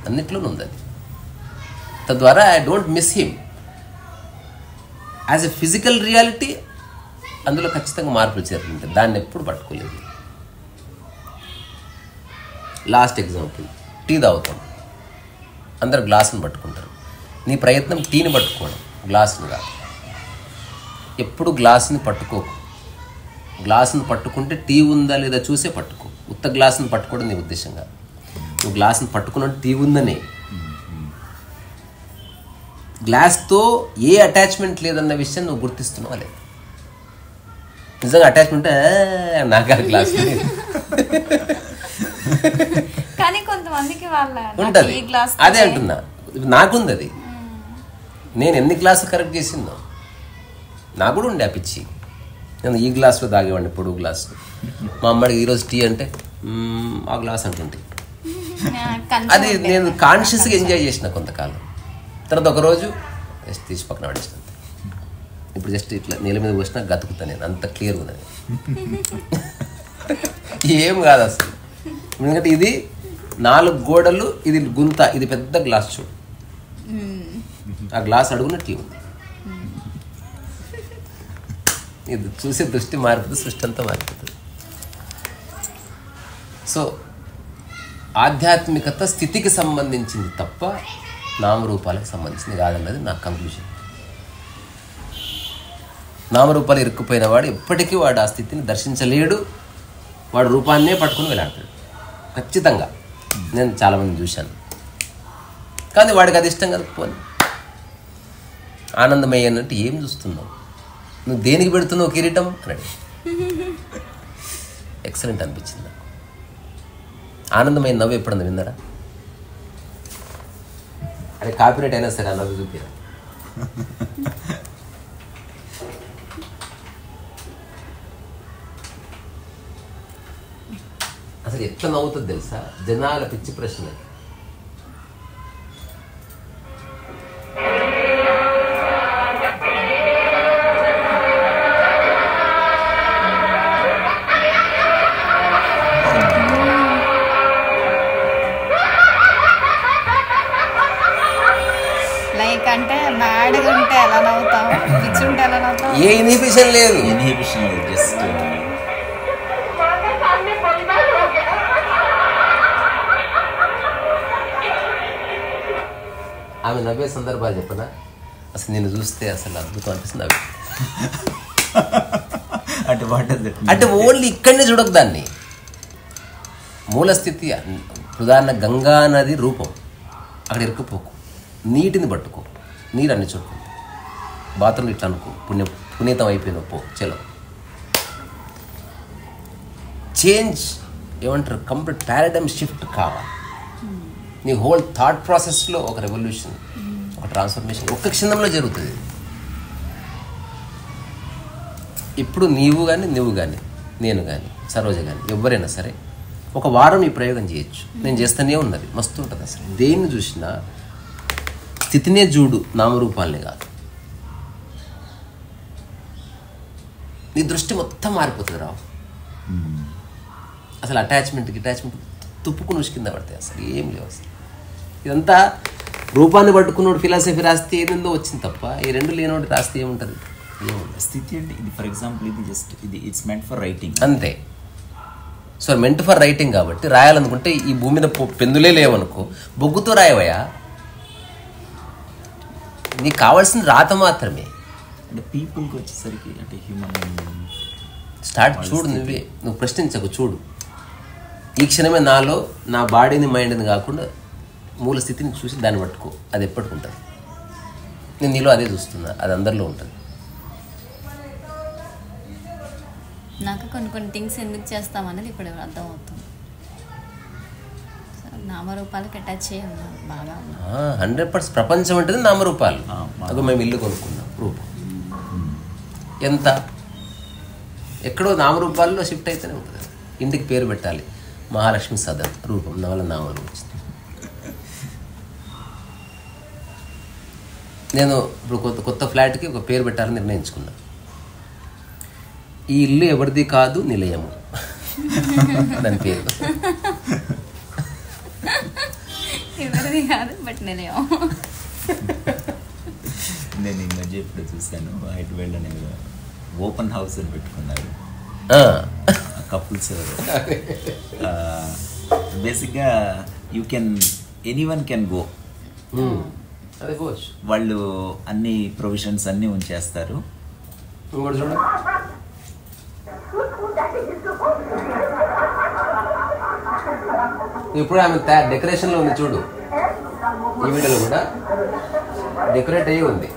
Speaker 1: అన్నిట్లోనూ ఉంది అది. తద్వారా I don't miss him as a physical reality. అందులో ఖచ్చితంగా మార్పులు చేరుతుంటాయి, దాన్ని ఎప్పుడు పట్టుకోలేదు. లాస్ట్ ఎగ్జాంపుల్, టీ తాగుతాం, అందరు గ్లాసును పట్టుకుంటారు. నీ ప్రయత్నం టీని పట్టుకోవడం, గ్లాసును కాదు. ఎప్పుడు గ్లాసుని పట్టుకోకు. గ్లాసును పట్టుకుంటే టీ ఉందా లేదా చూసే పట్టుకో. ఉత్త గ్లాసును పట్టుకోవడం నీ ఉద్దేశం కాదు. నువ్వు గ్లాసును పట్టుకున్నట్టు టీ ఉందనే, గ్లాస్తో ఏ అటాచ్మెంట్ లేదన్న విషయం నువ్వు గుర్తిస్తున్నావా లేదు. నిజంగా అటాచ్మెంట్ నాకు ఆ గ్లాస్
Speaker 3: కానీ కొంతమందికి వాళ్ళ
Speaker 1: ఉంటుంది.
Speaker 3: ఈ గ్లాస్
Speaker 1: అదే అంటున్నా, నాకుంది అది. నేను ఎన్ని గ్లాసులు కరెక్ట్ చేసిందో నాకు కూడా ఉండే ఆ పిచ్చి. నేను ఈ గ్లాసులో తాగేవాడిని, పొడుగు గ్లాసు. మా అమ్మడికి ఈరోజు టీ అంటే ఆ గ్లాస్ అంటుంటే అది నేను కాన్షియస్గా ఎంజాయ్ చేసిన కొంతకాలం. తర్వాత ఒకరోజు జస్ట్ తీసి పక్కన పడేసిన. ఇప్పుడు జస్ట్ ఇట్లా నీళ్ళ మీద పోసినా గతుకుతాను నేను, అంత క్లియర్గా ఉన్నది. ఏం కాదు అసలు. ఎందుకంటే ఇది 4 గోడలు, ఇది గుంత, ఇది పెద్ద గ్లాస్ చూడు. ఆ గ్లాస్ అడుగున టీ ఉంది. ఇది చూసే దృష్టి మారిపోతుంది, సృష్టి అంతా మారిపోతుంది. సో ఆధ్యాత్మికత స్థితికి సంబంధించింది తప్ప నామరూపాలకు సంబంధించింది కాదన్నది నా కంక్లూజన్. నామరూపాలు ఇరుక్కుపోయిన వాడు ఎప్పటికీ వాడు ఆ స్థితిని దర్శించలేడు. వాడు రూపాన్నే పట్టుకుని వెళ్ళాడతాడు ఖచ్చితంగా. నేను చాలామంది చూశాను. కానీ వాడికి అది ఇష్టం కదా. పోని ఆనందమయ్య అన్నట్టు ఏం చూస్తున్నావు, నువ్వు దేనికి పెడుతున్నావు కిరీటం అన్నాడు. ఎక్సలెంట్ అనిపించింది నాకు. ఆనందమయ్య నవ్వు ఎప్పుడన్నా విన్నారా? అరే కాపీరైట్ అయినా సరే ఆ నవ్వు చూపిరా. అసలు ఎట్లా నవ్వుతుంది తెలుసా? జనాల పిచ్చి ప్రశ్న.
Speaker 3: లైక్ అంటే మ్యాడ్గా ఉంటే ఎలా నవ్వుతాం, పిచ్చి ఉంటే ఎలా నవ్వుతాం.
Speaker 1: ఏ ఇన్హిబిషన్ లేదు.
Speaker 2: జస్ట్
Speaker 1: ఆమె నవ్వే సందర్భాలు చెప్పనా? అసలు నేను చూస్తే అసలు అద్భుతం అనిపిస్తుంది. నవ్వు అంటే ఓన్లీ ఇక్కడనే చూడకు దాన్ని. మూలస్థితి ఉదాహరణ గంగా నది రూపం. అక్కడ ఇరుక్కుపోకు, నీటిని పట్టుకో, నీరు అన్ని చోట్ల. బాత్రూంలో ఇట్లా అనుకో, పునీతం అయిపోయిన పో చలో. చేంజ్ ఏమంటారు, కంప్లీట్ పారాడైమ్ షిఫ్ట్ కావాలి. నీ హోల్ థాట్ ప్రాసెస్లో ఒక రెవల్యూషన్, ఒక ట్రాన్స్ఫర్మేషన్ ఒక్క క్షణంలో జరుగుతుంది. ఇప్పుడు నువ్వు కానీ నేను కానీ సరోజ కానీ ఎవరైనా సరే ఒక వారం ఈ ప్రయోగం చేయొచ్చు. నేను చేస్తూనే ఉన్నది, మస్తు ఉంటుంది. అసలు దేన్ని చూసినా స్థితినే చూడు, నామరూపాలని కాదు. నీ దృష్టి మొత్తం మారిపోతుంది రావు. అసలు అటాచ్మెంట్ తుప్పుకుని ఉసి కింద పడతాయి. అసలు ఏం లేవు. అసలు ఇదంతా రూపాన్ని పట్టుకున్నోడు ఫిలాసఫీ రాస్తే ఏదేందో వచ్చింది తప్ప ఈ రెండు లేనోడు రాస్తే ఏముంటుంది? ఏముంటుంది
Speaker 2: స్థితి అంటే ఇది. ఫర్ ఎగ్జాంపుల్ ఇది జస్ట్ ఇది ఇట్స్ మెంట్ ఫర్ రైటింగ్
Speaker 1: అంతే. సో మెంట్ ఫర్ రైటింగ్ కాబట్టి రాయాలనుకుంటే ఈ భూమి మీద పెందులే లేవనుకో, బొగ్గుతో రాయవయా. నీకు కావాల్సింది రాత మాత్రమే.
Speaker 2: అంటే పీపుల్కి వచ్చేసరికి అంటే హ్యూమన్
Speaker 1: స్టార్ట్ చూడు, నువ్వు ప్రశ్నించకు, చూడు. ఈ క్షణమే నాలో నా బాడీని మైండ్ని కాకుండా మూల స్థితిని చూసి దాన్ని పట్టుకో. అది ఎప్పటికి ఉంటుంది. నేను నీలో అదే చూస్తున్నా, అది అందరిలో ఉంటుంది.
Speaker 3: నాకు కొన్ని థింగ్స్ ఎందుకు చేస్తామన్నది ఇప్పుడు అర్థమవుతుంది. నామరూపాలకు అటాచ్ చేయాలి బాగా.
Speaker 1: 100% ప్రపంచం అంటే నామరూపాలు. అదో మేము ఇల్లు కొనుక్కున్నాం, రూపం ఎంత ఎక్కడో నామరూపాల్లో షిఫ్ట్ అయితేనే ఉంటుంది. ఇంటికి పేరు పెట్టాలి, మహాలక్ష్మి సదన్, రూపం నవల నామలు వచ్చింది. నేను ఇప్పుడు కొత్త ఫ్లాట్కి ఒక పేరు పెట్టాలని నిర్ణయించుకున్నా. ఈ ఇల్లు ఎవరిది కాదు, నిలయము దాని పేరు.
Speaker 3: ఎవరిది కాదు బట్ నిలయం.
Speaker 2: నేను ఈ మధ్య ఇప్పుడు చూశాను, హైదరాబాద్ అనే ఓపెన్ హౌస్ అని పెట్టుకున్నారు కపుల్స్. బేసిక్గా ఎనీవన్ కెన్ గో. వాళ్ళు అన్ని ప్రొవిజన్స్ అన్నీ ఉంచేస్తారు.
Speaker 1: ఇప్పుడు ఆమె డెకరేషన్లో ఉంది చూడు, ఈ వీడియోలో కూడా డెకరేట్ అయ్యి ఉంది.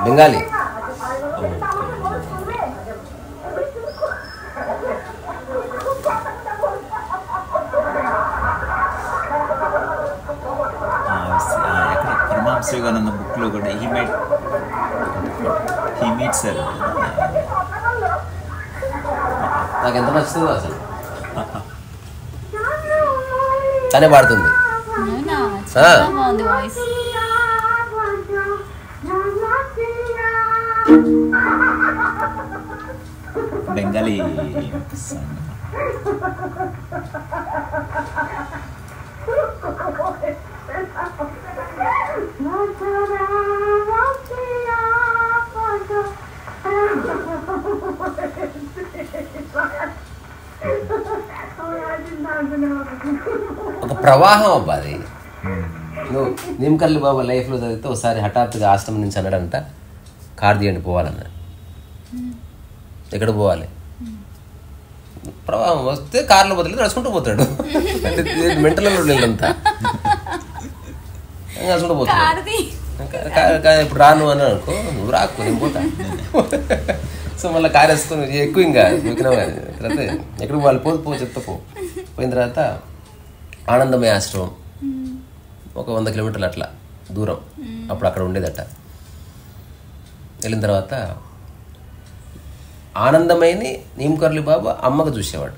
Speaker 1: బెంగాలీ.
Speaker 2: ఎక్కడ పరమహంస యోగానంద బుక్లో కూడా హీ మీట్స్ సార్.
Speaker 1: నాకు ఎంత నచ్చుతుందో అసలు. తనే పాడుతుంది.
Speaker 3: అవునా? చాలా బాగుంది వాయిస్.
Speaker 2: బెంగాలీ సాంగ్.
Speaker 1: ఒక ప్రవాహం అబ్బా అది. నువ్వు నిమ్కల్లి బాబా లైఫ్లో చదివితే ఒకసారి హఠాత్తుగా ఆశ్రమం నుంచి అన్నాడంట, కార్ తీయండి పోవాలన్న. ఎక్కడ పోవాలి? ప్రవాహం వస్తే కార్లో బదులు నడుచుకుంటూ పోతాడు. మెంటల్లో వెళ్ళంతా నడుచుకుంటూ పోతాడు. ఇప్పుడు రాను అని అనుకో, నువ్వు రాకు, నేను పోతా. సో మళ్ళీ కారు వేసుకొని ఎక్కువ ఇంకా దూకినావు కానీ తర్వాత ఎక్కడికి వాళ్ళు పో చెప్తా పోయిన తర్వాత ఆనందమయ ఆశ్రమం ఒక 100 కిలోమీటర్లు అట్లా దూరం. అప్పుడు అక్కడ ఉండేదట. వెళ్ళిన తర్వాత ఆనందమయని నీమ్కర్లి బాబా అమ్మగా చూసేవాడు.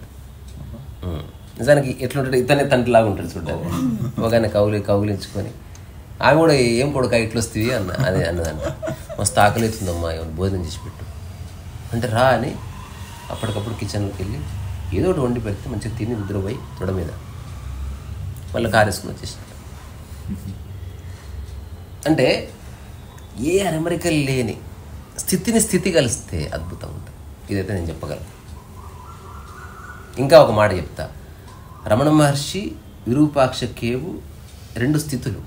Speaker 1: నిజానికి ఎట్లుంటాడు, ఇతనే తండ్రిలాగా ఉంటాడు చూడ్డానికి. ఒకగానే కౌలించుకొని ఆమె కూడా ఏం కొడుక ఇట్లా వస్తుంది అన్నదంట. మస్తు ఆకలి అవుతుందమ్మా, ఏమైనా భోజనం చేసి పెట్టు అంటే రా అని అప్పటికప్పుడు కిచెన్లోకి వెళ్ళి ఏదో ఒకటి వండి పెడితే మంచిగా తిని నిద్రపోయి తొడ మీద మళ్ళీ కారేసుకుని వచ్చేసాడు. అంటే ఏ అమెరికలు లేని స్థితి కలిస్తే అద్భుతం ఉంటుంది. ఇదైతే నేను చెప్పగలను. ఇంకా ఒక మాట చెప్తా. రమణ మహర్షి విరూపాక్ష కేవు 2 స్థితులు,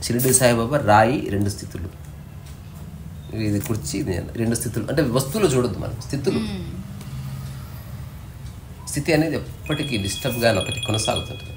Speaker 1: షిరిడి సాయిబాబా రాయి 2 స్థితులు, ఇది కుర్చీ ఇది 2 స్థితులు. అంటే వస్తువులు చూడొద్దు మనం, స్థితులు. స్థితి అనేది ఎప్పటికీ డిస్టర్బ్గా ఒకటి కొనసాగుతుంటుంది.